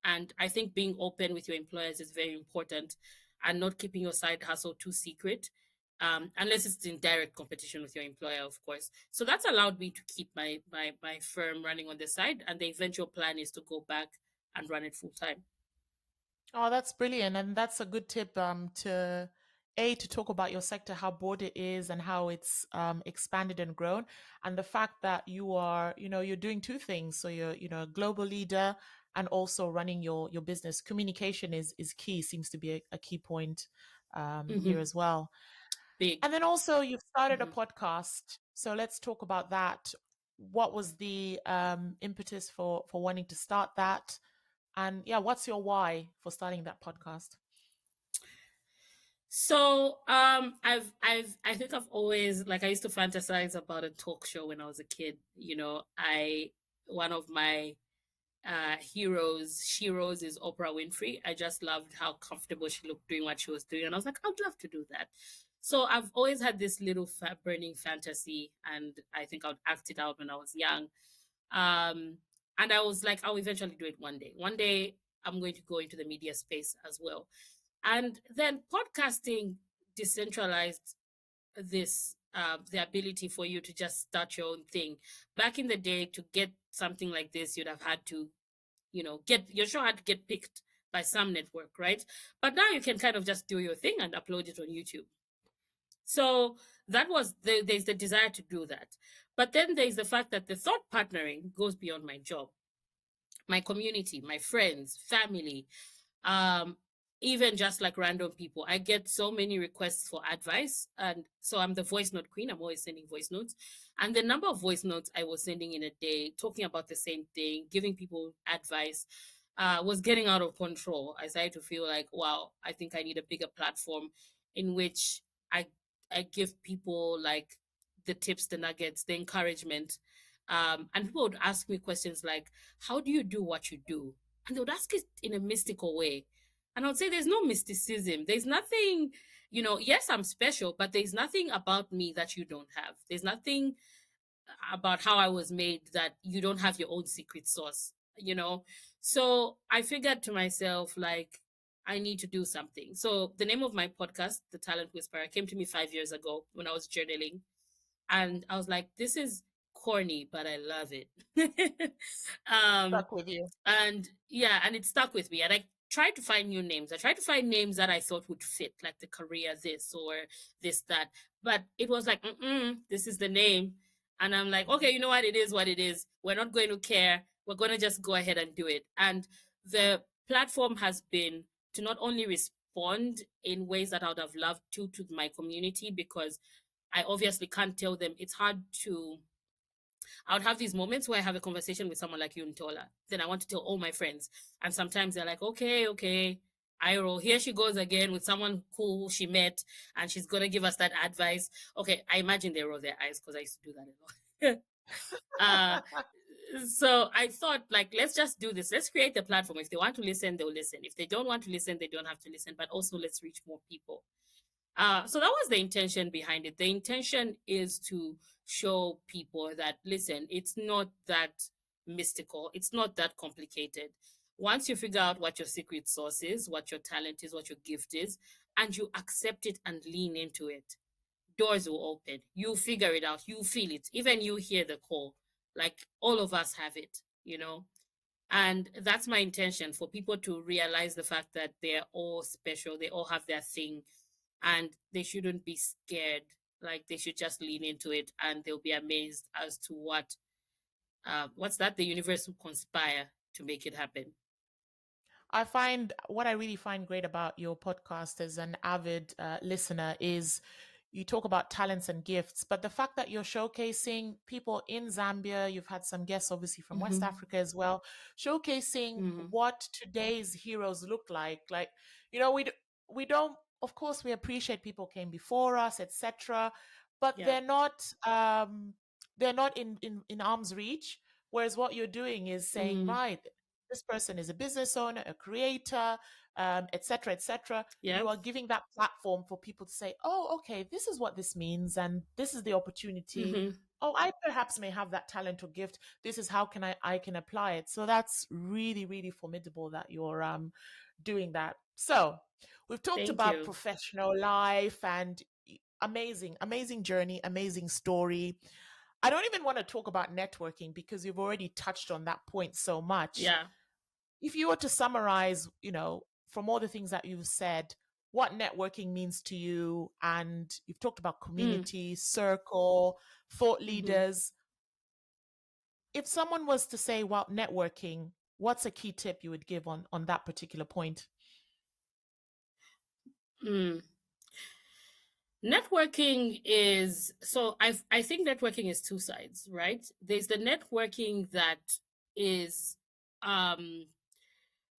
And I think being open with your employers is very important, and not keeping your side hustle too secret, unless it's in direct competition with your employer, of course. So that's allowed me to keep my firm running on the side, and the eventual plan is to go back and run it full time. Oh, that's brilliant. And that's a good tip to talk about your sector, how broad it is and how it's expanded and grown. And the fact that you are, you're doing two things. So you're, a global leader and also running your business. Communication is key, seems to be a key point here Hmm. as well. Big. And then also you've started a Mhm. podcast. So let's talk about that. What was the impetus for wanting to start that? And yeah, what's your why for starting that podcast? So, I think I've always, like, I used to fantasize about a talk show when I was a kid. You know, one of my heroes is Oprah Winfrey. I just loved how comfortable she looked doing what she was doing, and I was like, I'd love to do that. So I've always had this little burning fantasy, and I think I'd act it out when I was young. Um, and I was like, I'll eventually do it one day. One day, I'm going to go into the media space as well. And then podcasting decentralized this the ability for you to just start your own thing. Back in the day, to get something like this, you'd have had to, get your show had to get picked by some network, right? But now you can kind of just do your thing and upload it on YouTube. So that was there's the desire to do that. But then there's the fact that the thought partnering goes beyond my job, my community, my friends, family, um, even just like random people. I get so many requests for advice. And so I'm the voice note queen. I'm always sending voice notes. And the number of voice notes I was sending in a day, talking about the same thing, giving people advice, was getting out of control. I started to feel like, wow, I think I need a bigger platform in which I I give people like the tips, the nuggets, the encouragement. And people would ask me questions like, how do you do what you do? And they would ask it in a mystical way. And I would say, there's no mysticism. There's nothing, yes, I'm special, but there's nothing about me that you don't have. There's nothing about how I was made that you don't have your own secret sauce. So I figured to myself, like, I need to do something. So the name of my podcast, The Talent Whisperer, came to me 5 years ago when I was journaling. And I was like, this is corny, but I love it. um, Stuck with you. and yeah, and it stuck with me. And I tried to find new names. I tried to find names that I thought would fit, like the career this or this, that. But it was like, this is the name. And I'm like, okay, you know what? It is what it is. We're not going to care. We're going to just go ahead and do it. And the platform has been to not only respond in ways that I would have loved to my community, because I obviously can't tell them. It's hard to. I would have these moments where I have a conversation with someone like you, Ntola. Then I want to tell all my friends. And sometimes they're like, okay, I roll. Here she goes again with someone cool she met, and she's going to give us that advice. Okay, I imagine they roll their eyes because I used to do that a lot. So I thought, like, let's just do this. Let's create the platform. If they want to listen, they'll listen. If they don't want to listen, they don't have to listen. But also, let's reach more people. So that was the intention behind it. The intention is to show people that, listen, it's not that mystical, it's not that complicated. Once you figure out what your secret sauce is, what your talent is, what your gift is, and you accept it and lean into it, doors will open. You figure it out, you feel it, even you hear the call. Like, all of us have it. And that's my intention, for people to realize the fact that they're all special, they all have their thing, and they shouldn't be scared. Like, they should just lean into it, and they'll be amazed as to what's that, the universe will conspire to make it happen. I find what I really find great about your podcast as an avid listener is you talk about talents and gifts, but the fact that you're showcasing people in Zambia, you've had some guests obviously from West Mm-hmm. Africa as well, showcasing Mm-hmm. what today's heroes look like. Like, we don't, of course, we appreciate people came before us, etc., but Yeah. they're not in arm's reach. Whereas what you're doing is saying, Mm-hmm. right, this person is a business owner, a creator, etc., etc. Yeah. You are giving that platform for people to say, "Oh, okay, this is what this means, and this is the opportunity. Mm-hmm. Oh, I perhaps may have that talent or gift. This is how can I can apply it." So that's really, really formidable that you're doing that. So we've talked Thank about you. professional life and amazing, amazing journey, amazing story. I don't even want to talk about networking because you've already touched on that point so much. Yeah. If you were to summarize, from all the things that you've said, what networking means to you, and you've talked about Mm. community, circle, thought Mm-hmm. leaders. If someone was to say, well, networking, what's a key tip you would give on that particular point? Mm. Networking is, so I think networking is two sides, right? There's the networking that is um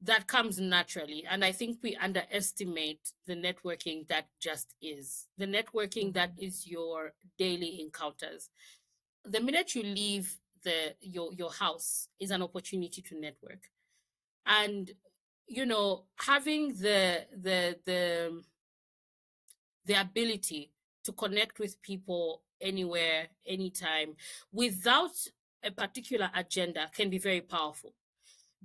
that comes naturally, and I think we underestimate the networking that just is. The networking that Mhm. is your daily encounters. The minute you leave your house is an opportunity to network. And having the the ability to connect with people anywhere, anytime, without a particular agenda can be very powerful.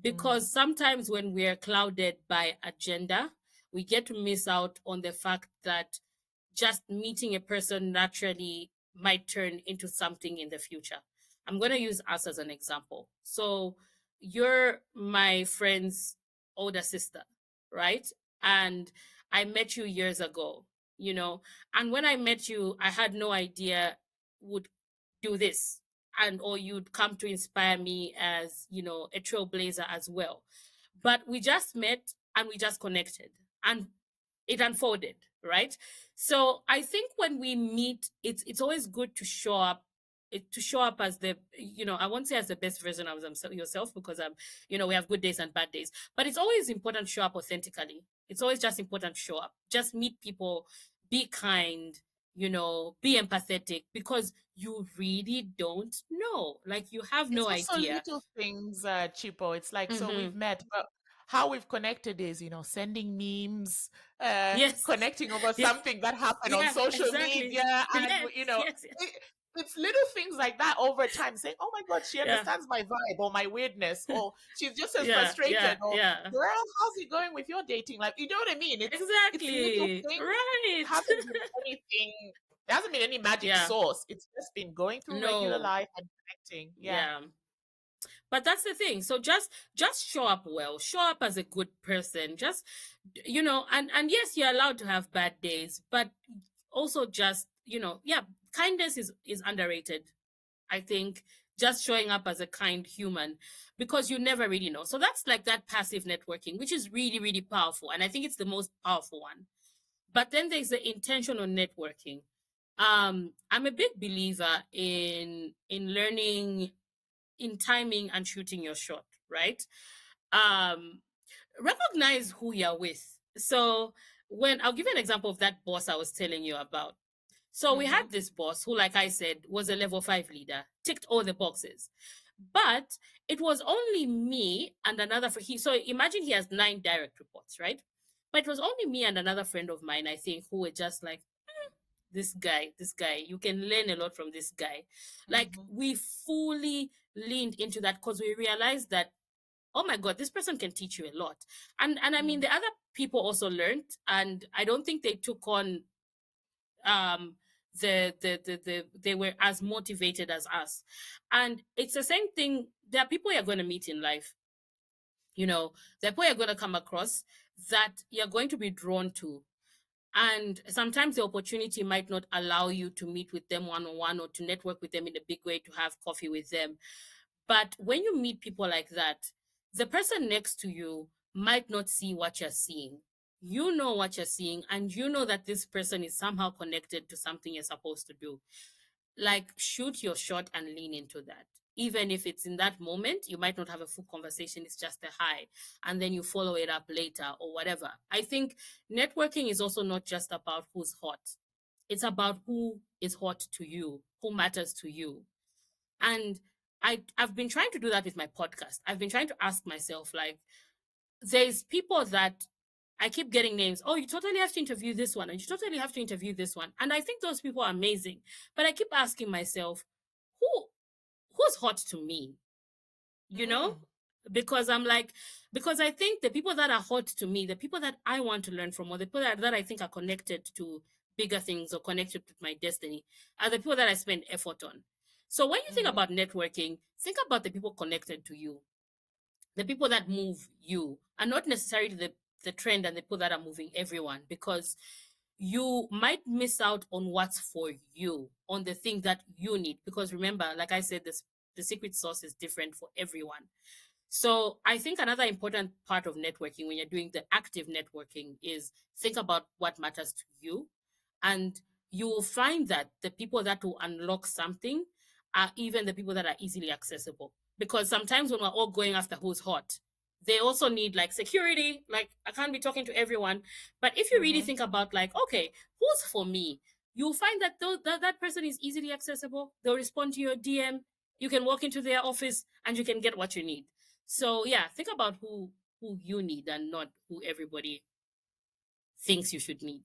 Because sometimes when we are clouded by agenda, we get to miss out on the fact that just meeting a person naturally might turn into something in the future. I'm going to use us as an example. So, you're my friend's older sister, right? And I met you years ago, you know, and when I met you, I had no idea would do this, and or you'd come to inspire me as, you know, a trailblazer as well. But we just met and we just connected, and it unfolded, right? So I think when we meet, it's always good to show up, to show up as the, you know, I won't say as the best version of yourself, because you know, we have good days and bad days, but it's always important to show up authentically. It's always just important to show up, just meet people, be kind, you know, be empathetic, because you really don't know, like you have It's no also idea. little things, Chipo. It's like, so we've Mm-hmm. met, but how we've connected is, sending memes, Yes. connecting over Yeah. something that happened on Yeah, social exactly. media. And, Yes, yes, yes. it, it's little things like that over time saying, oh my God, she Yeah. understands my vibe or my weirdness, or she's just as Yeah, yeah, frustrated, or yeah. girl, how's it going with your dating life? You know what I mean? It's little Exactly. things. It Right. hasn't been anything. There hasn't been any magic Yeah. sauce. It's just been going through regular No. life and connecting. Yeah. Yeah. But that's the thing. So just show up well. Show up as a good person. Just, you know, and yes, you're allowed to have bad days, but also just, you know, yeah, kindness is underrated. I think just showing up as a kind human, because you never really know. So that's like that passive networking, which is really, really powerful. And I think it's the most powerful one. But then there's the intentional networking. I'm a big believer in learning, in timing and shooting your shot, right? Um, Recognize who you're with. So when I'll give you an example of that boss I was telling you about. So we Mm-hmm. had this boss who, like I said, was a level 5 leader, ticked all the boxes. But it was only me and another so imagine he has 9 direct reports, right? But it was only me and another friend of mine, I think, who were just like, this guy, you can learn a lot from this guy. Like, Mm-hmm. we fully leaned into that because we realized that, oh my God, this person can teach you a lot. And I mean, Mm. the other people also learned, and I don't think they took on um they were as motivated as us. And it's the same thing. There are people you're going to meet in life, you know, there are people you're going to come across that you're going to be drawn to, and sometimes the opportunity might not allow you to meet with them one on one or to network with them in a big way, to have coffee with them. But when you meet people like that, the person next to you might not see what you're seeing. You know what you're seeing, and you know that this person is somehow connected to something you're supposed to do. Like, shoot your shot and lean into that. Even if it's in that moment, you might not have a full conversation, it's just a hi, and then you follow it up later or whatever. I think networking is also not just about who's hot, it's about who is hot to you, who matters to you. And I've been trying to do that with my podcast. I've been trying to ask myself, like, there's people that I keep getting names. Oh, you totally have to interview this one, and you totally have to interview this one. And I think those people are amazing. But I keep asking myself, who who's hot to me? You know? Mm. Because I'm like, because I think the people that are hot to me, the people that I want to learn from, or the people that I think are connected to bigger things or connected with my destiny, are the people that I spend effort on. So when you think Mm-hmm. about networking, think about the people connected to you, the people that move you, and not necessarily the trend and the people that are moving everyone, because you might miss out on what's for you, on the thing that you need. Because remember, like I said, this the secret sauce is different for everyone. So I think another important part of networking, when you're doing the active networking, is think about what matters to you. And you will find that the people that will unlock something are even the people that are easily accessible. Because sometimes when we're all going after who's hot, they also need like security. Like, I can't be talking to everyone. But if you really Mm-hmm. think about, like, okay, who's for me? You'll find that that person is easily accessible. They'll respond to your DM. You can walk into their office and you can get what you need. So yeah, think about who you need and not who everybody thinks you should need.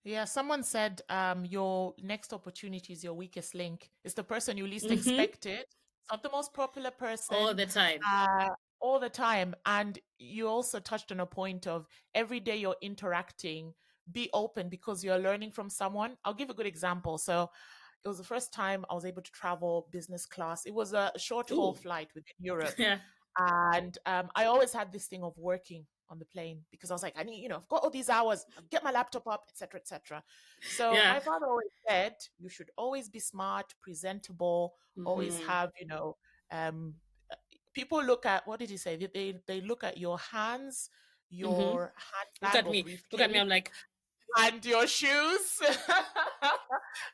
Yeah, someone said your next opportunity is your weakest link. It's the person you least Mm-hmm. expected. It's not the most popular All person the time. uh, all the time. And you also touched on a point of every day you're interacting, be open because you're learning from someone. I'll give a good example. So it was the first time I was able to travel business class. It was a short haul Ooh. flight within Europe. Yeah. And I always had this thing of working on the plane because I was like, I need, I've got all these hours, get my laptop up, etc., etc. So Yeah. my father always said, you should always be smart, presentable, always Mm-hmm. have, um, people look at, what did he say? They look at your hands, Mm-hmm. your Look handbag at or me. Look at me. briefcase, I'm like, and your shoes.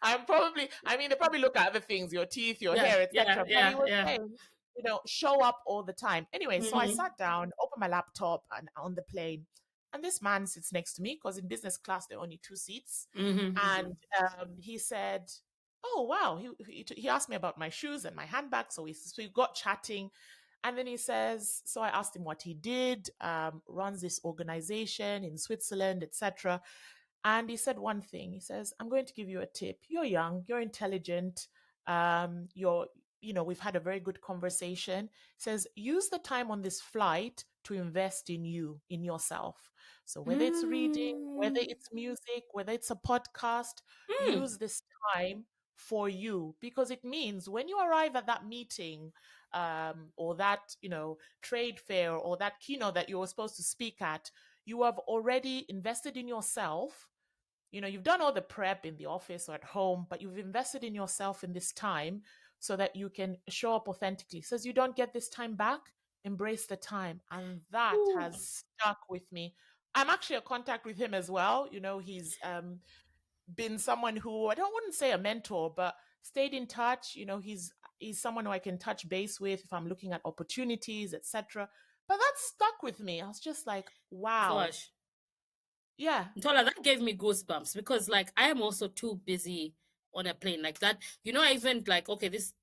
I mean, they probably look at other things, your teeth, your yeah, hair, yeah, etc. But he yeah, was yeah. saying, show up all the time. Anyway, so I Mm-hmm. sat down, opened my laptop and on the plane, and this man sits next to me because in business class there are only two seats, Mm-hmm. and he said, "Oh wow," he asked me about my shoes and my handbag, so we got chatting. And then he says, so I asked him what he did, runs this organization in Switzerland, etc. And he said one thing. He says, I'm going to give you a tip. You're young, you're intelligent, we've had a very good conversation. He says, use the time on this flight to invest in you, in yourself. So whether it's reading, whether Mm. it's music, whether it's a podcast, Mm. use this time for you because it means when you arrive at that meeting or that trade fair or that keynote that you were supposed to speak at, you have already invested in yourself. You've done all the prep in the office or at home, but you've invested in yourself in this time so that you can show up authentically. Says you don't get this time back, embrace the time. And that Ooh. has stuck with me. I'm actually in contact with him as well. He's been someone who wouldn't say a mentor, but stayed in touch. He's someone who I can touch base with if I'm looking at opportunities, etc. But that stuck with me. I was just like, wow. Gosh. Yeah. Tola, that gave me goosebumps because like I am also too busy on a plane like that. I even like, okay, this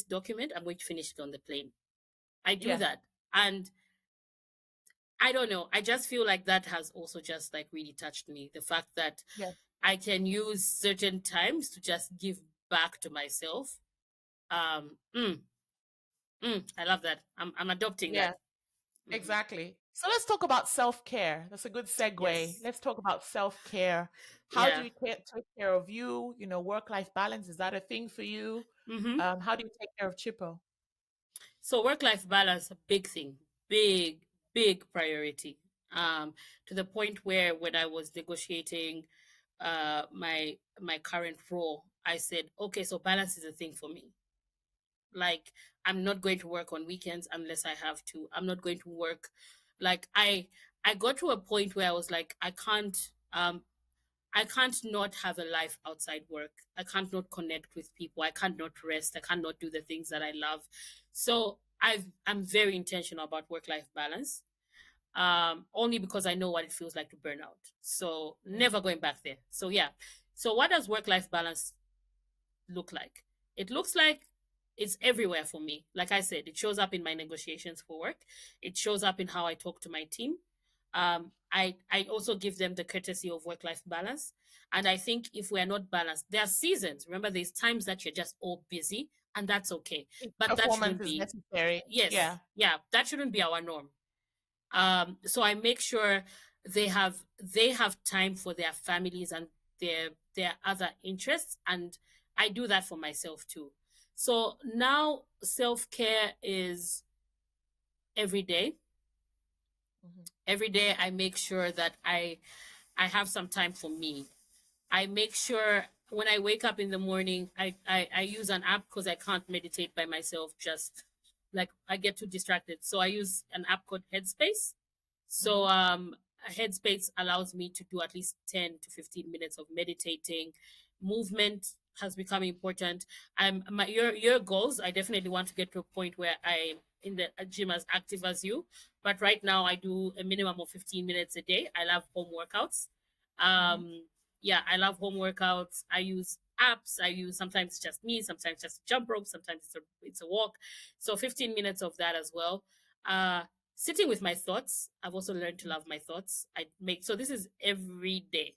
document, I'm going to finish it on the plane. I do Yeah. that. And I don't know. I just feel like that has also just like really touched me. The fact that Yeah. I can use certain times to just give back to myself. Um, mm, I love that. I'm adopting that. Yeah. Exactly. So let's talk about self-care. That's a good segue. Yes. Let's talk about self-care. How do Yeah. you take care of you? Work-life balance, is that a thing for you? Mm-hmm. How do you take care of Chipo? So work-life balance, a big thing, big, big priority. To the point where when I was negotiating my current role, I said, okay, so balance is a thing for me. Like I'm not going to work on weekends unless I have to. I'm not going to work like I got to a point where I was like, I can't not have a life outside work. I can't not connect with people. I can't not rest. I can't not do the things that I love. So I'm very intentional about work life balance. Only because I know what it feels like to burn out. So Mm, never going back there. So yeah. So what does work life balance look like? It looks like it's everywhere for me. Like I said, it shows up in my negotiations for work. It shows up in how I talk to my team. I also give them the courtesy of work life balance. And I think if we're not balanced, there are seasons. Remember, there's times that you're just all busy, and that's okay. But that Performance shouldn't is be, necessary. yes, Yeah. yeah, that shouldn't be our norm. So I make sure they have time for their families and their other interests, and I do that for myself too. So now self-care is every day. Mhm. Every day I make sure that I have some time for me. I make sure when I wake up in the morning, I use an app because I can't meditate by myself. Just like I get too distracted. So I use an app called Headspace. So Mhm. Headspace allows me to do at least 10 to 15 minutes of meditating. Movement has become important. Your goals, I definitely want to get to a point where I'm in the gym as active as you. But right now I do a minimum of 15 minutes a day. I love home workouts. Mhm. Um yeah, I love home workouts. I use apps. I use sometimes it's just me, sometimes just jump rope, sometimes it's a walk. So 15 minutes of that as well. Uh Sitting with my thoughts. I've also learned to love my thoughts. I make so this is every day.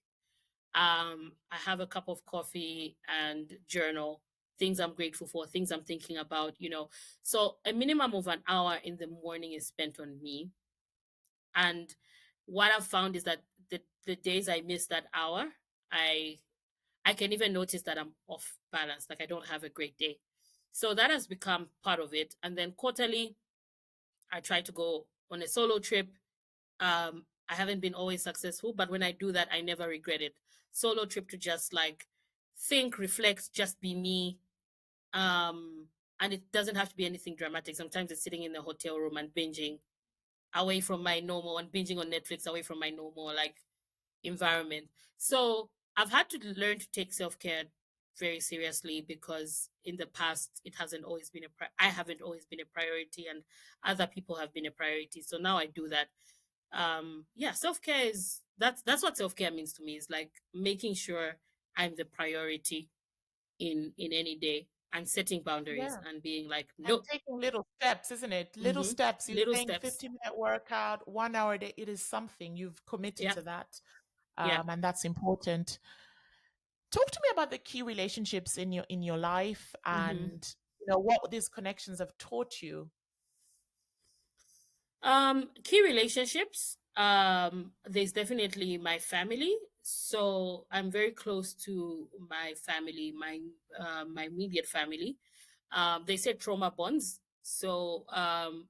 I have a cup of coffee and journal things I'm grateful for, things I'm thinking about, So a minimum of an hour in the morning is spent on me. And what I've found is that the days I miss that hour, I I can even notice that I'm off balance, like I don't have a great day. So that has become part of it. And then quarterly, I try to go on a solo trip. I haven't been always successful, but when I do that, I never regret it. Solo trip to just like think, reflect, just be me. Um, and it doesn't have to be anything dramatic. Sometimes it's sitting in the hotel room and binging away from my normal and binging on Netflix away from my normal like environment. So I've had to learn to take self care very seriously because in the past it hasn't always been I haven't always been a priority, and other people have been a priority. So now I do that. Yeah, self care is that's what self care means to me. Is like making sure I'm the priority in any day and setting boundaries Yeah. and being like, And no, taking little steps, isn't it? Little steps. You're little saying steps. 15-minute workout, 1 hour a day. It is something. You've committed Yeah, to that. yeah. And that's important. Talk to me about the key relationships in your life hmm and what these connections have taught you. Key relationships. There's definitely my family. So I'm very close to my family, my immediate family. They say trauma bonds. So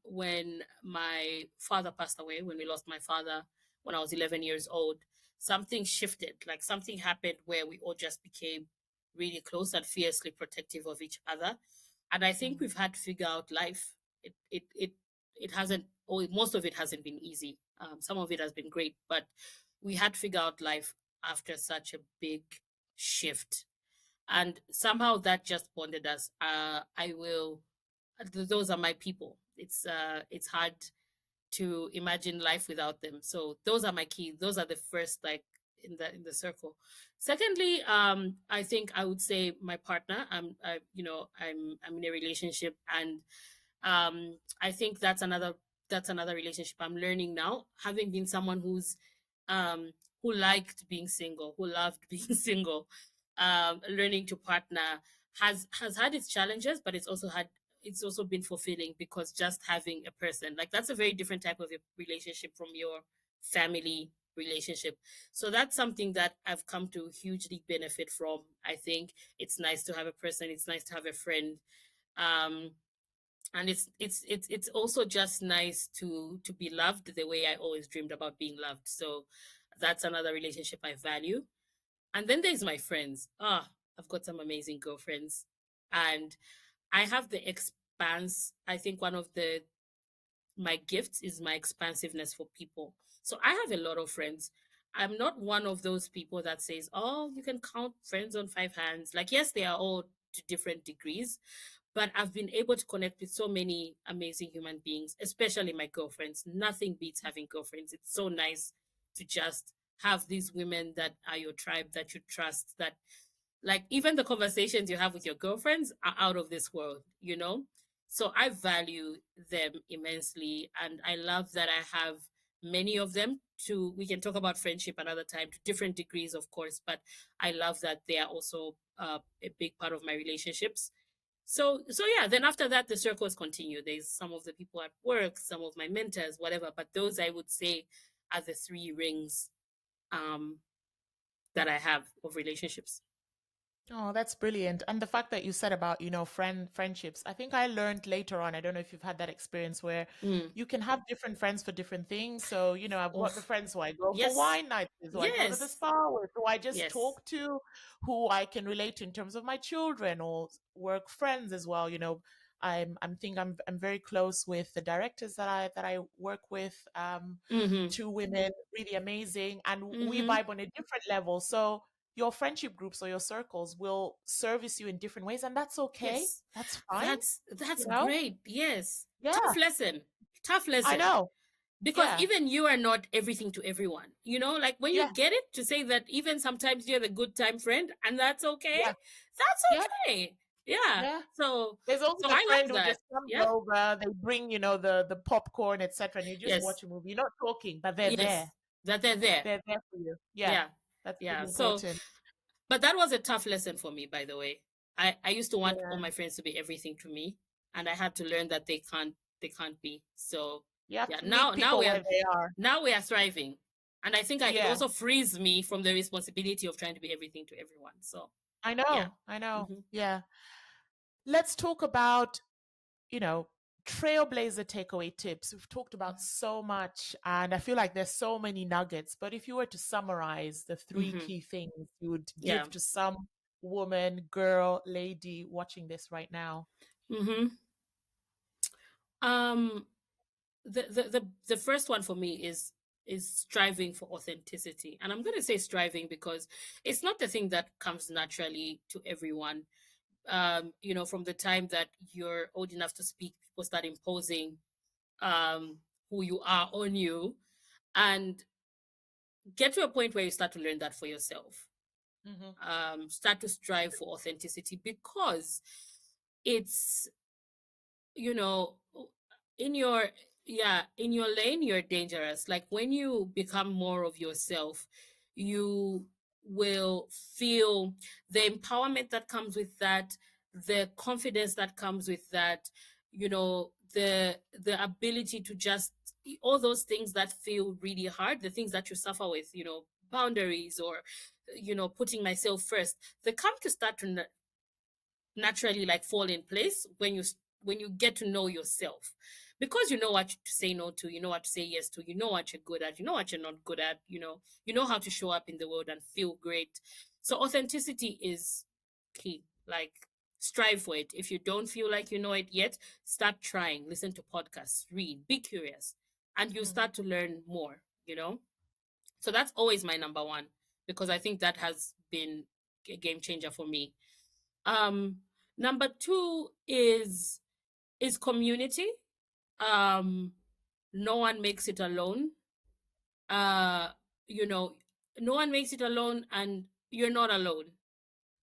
when my father passed away, when we lost my father when I was 11 years old, something shifted. Like something happened where we all just became really close and fiercely protective of each other. And I think Mm. we've had to figure out life. It hasn't, or most of it hasn't been easy. Some of it has been great, but we had to figure out life after such a big shift, and somehow that just bonded us. Those are my people. It's hard to imagine life without them. So those are my key. Those are the first, like, in the circle. Secondly, I think I would say my partner. I'm in a relationship, and I think that's another relationship I'm learning now, having been someone who liked being single, who loved being single. Learning to partner has had its challenges, but it's also been fulfilling, because just having a person, like, that's a very different type of a relationship from your family relationship. So that's something that I've come to hugely benefit from. I think it's nice to have a person, it's nice to have a friend. Um and it's also just nice to be loved the way I always dreamed about being loved. So that's another relationship I value. And then there's my friends. I've got some amazing girlfriends, and I have the expanse. I think one of the my gifts is my expansiveness for people. So I have a lot of friends. I'm not one of those people that says, "Oh, you can count friends on five hands." Like, yes, they are all to different degrees, but I've been able to connect with so many amazing human beings, especially my girlfriends. Nothing beats having girlfriends. It's so nice to just have these women that are your tribe, that you trust, that, like, even the conversations you have with your girlfriends are out of this world. So I value them immensely, and I love that I have many of them. To We can talk about friendship another time, to different degrees, of course, but I love that they are also a big part of my relationships. So yeah, then after that, the circles continue. There's some of the people at work, some of my mentors, whatever, but those, I would say, are the three rings um that I have of relationships. Oh, that's brilliant. And the fact that you said about, friendships, I think I learned later on, I don't know if you've had that experience where Mm. you can have different friends for different things. So, I've got the Oh, friends who I go for yes. wine nights with, who I go to the Yes. spa with, who I just Yes. talk to, who I can relate to in terms of my children or work friends as well. I'm very close with the directors that I work with, Mm-hmm. two women, really amazing, and we Mm-hmm. vibe on a different level. So your friendship groups or your circles will service you in different ways, and that's okay. Yes. That's fine. That's You know? great. Yes. Tough Yeah, lesson. Tough I lesson. know. Because Yeah, even you are not everything to everyone. Like, when you yeah, get it, to say that even sometimes you're the good time friend, and that's okay. yeah, That's yeah, okay. Yeah. yeah. So There's also so the I friend love who that. just comes Yeah. over, they bring, the popcorn, etc., and you just Yes. watch a movie. You're not talking, but they're Yes. there. That they're there. They're there for you. Yeah. Yeah. That's Yeah. really So, important. but that was a tough lesson for me, by the way. I used to want all Yeah. my friends to be everything to me, and I had to learn that they can't be. So You have yeah, to now meet now people we are where they are. now we are thriving. And I think it Yeah, also frees me from the responsibility of trying to be everything to everyone. So I yeah. know. I know. Hmm. Yeah. Let's talk about, you know, Trailblazer takeaway tips. We've talked about so much, and I feel like there's so many nuggets. But if you were to summarize the three Hmm. key things you would Yeah. give to some woman, girl, lady watching this right now. Hmm. Um, the first one for me is striving for authenticity, and I'm going to say striving because it's not the thing that comes naturally to everyone. From the time that you're old enough to speak, people start imposing um who you are on you, and get to a point where you start to learn that for yourself. Mm-hmm. Start to strive for authenticity, because it's, you know in your, yeah, in your lane you're dangerous. Like when you become more of yourself, you will feel the empowerment that comes with that, the confidence that comes with that, the ability to just, all those things that feel really hard, the things that you suffer with, boundaries, or putting myself first, they come to start to naturally like fall in place when you get to know yourself, because you know what to say no to, you know what to say yes to, you know what you're good at, you know what you're not good at, you know how to show up in the world and feel great. So authenticity is key. Like, strive for it. If you don't feel like you know it yet, start trying, listen to podcasts, read, be curious, and you Mm-hmm. start to learn more. So that's always my number one, because I think that has been a game changer for me. um Number two is community. um no one makes it alone. uh you know no one makes it alone, and you're not alone.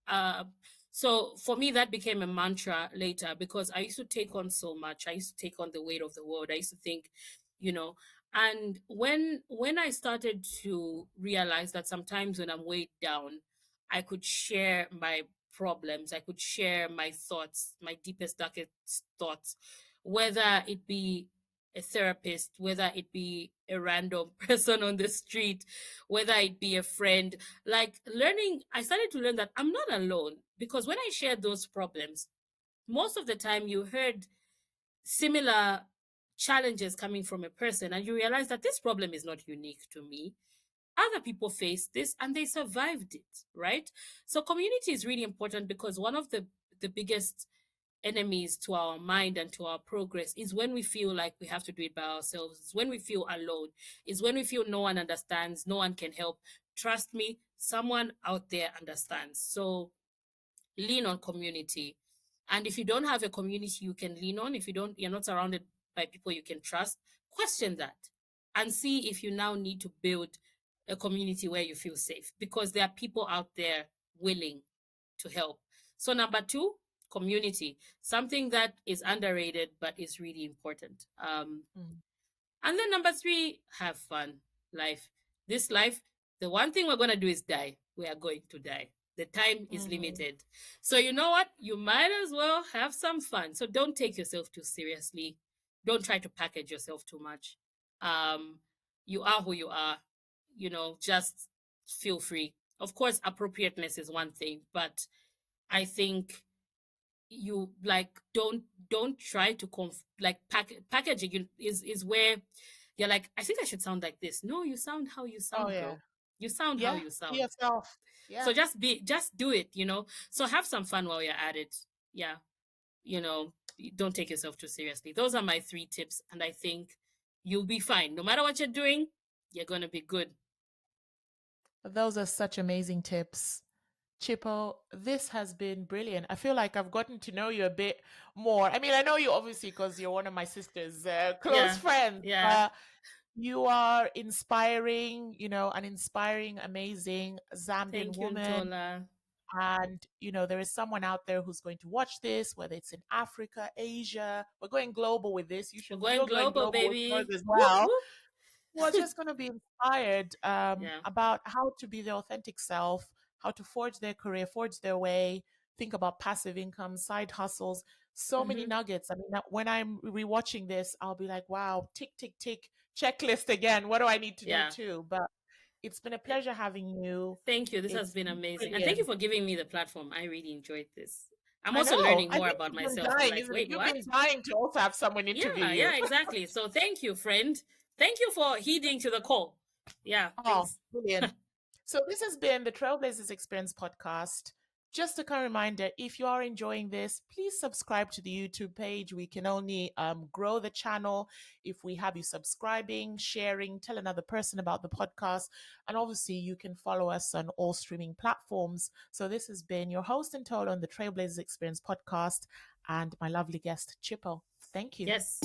uh so for me, that became a mantra later, because I used to take on so much. I used to take on the weight of the world. I used to think, you know and when I started to realize that sometimes when I'm weighed down, I could share my problems, I could share my thoughts, my deepest, darkest thoughts, whether it be a therapist, whether it be a random person on the street, whether it be a friend. Like, I started to learn that I'm not alone, because when I shared those problems, most of the time you heard similar challenges coming from a person, and you realize that this problem is not unique to me. Other people face this and they survived it, right? So community is really important, because one of the biggest enemies to our mind and to our progress is when we feel like we have to do it by ourselves. It's when we feel alone. It's when we feel no one understands, no one can help. Trust me, someone out there understands. So lean on community. And if you don't have a community you can lean on, if you're not surrounded by people you can trust, question that and see if you now need to build a community where you feel safe, because there are people out there willing to help. So number two, community, something that is underrated but is really important. Mm-hmm. And then number three, have fun. Life. This life, the one thing we're going to do is die. We are going to die. The time is Mm-hmm. limited. So, you know what? You might as well have some fun. So, don't take yourself too seriously. Don't try to package yourself too much. Um, you are who you are. Just feel free. Of course, appropriateness is one thing, but I think you like don't try to packaging is where you're like, I think I should sound like this. No, you sound how you Oh sound, yeah. girl. You sound how Yeah. you Be sound. yourself. So Yeah. just do it. So have some fun while you're at it. Yeah. you know don't take yourself too seriously. Those are my three tips, and I think you'll be fine no matter what you're doing. You're going to be good. Those are such amazing tips. Chipo, this has been brilliant. I feel like I've gotten to know you a bit more. I mean, I know you obviously because you're one of my sister's close Yeah. friends. Yeah. You are inspiring, an inspiring, amazing Zambian Thank you, woman. Ntola. And, there is someone out there who's going to watch this, whether it's in Africa, Asia. We're going global with this. We're going You're going global, global with yours baby. as Whoop well. whoop. who are just going to be inspired Yeah. about how to be their authentic self, how to forge their career, forge their way, think about passive income, side hustles, so many Hmm. nuggets. I mean, when I'm rewatching this, I'll be like, wow, tick, tick, tick, checklist again. What do I need to know Yeah. too? But it's been a pleasure having you. Thank you. This has It's been amazing. And thank you brilliant. for giving me the platform. I really enjoyed this. I'm I also know. learning I more think about you've been myself. I'm dying, like, isn't it? wait, You've what? been dying to also have someone interview Yeah, you. yeah, exactly. So thank you, friend. Thank you for heeding to the call. Yeah, Oh, thanks. brilliant. So this has been the Trailblazers Experience podcast. Just a kind of reminder, if you are enjoying this, please subscribe to the YouTube page. We can only grow the channel if we have you subscribing, sharing, tell another person about the podcast. And obviously, you can follow us on all streaming platforms. So this has been your host and total on the Trailblazers Experience podcast and my lovely guest, Chipo. Thank you. Yes.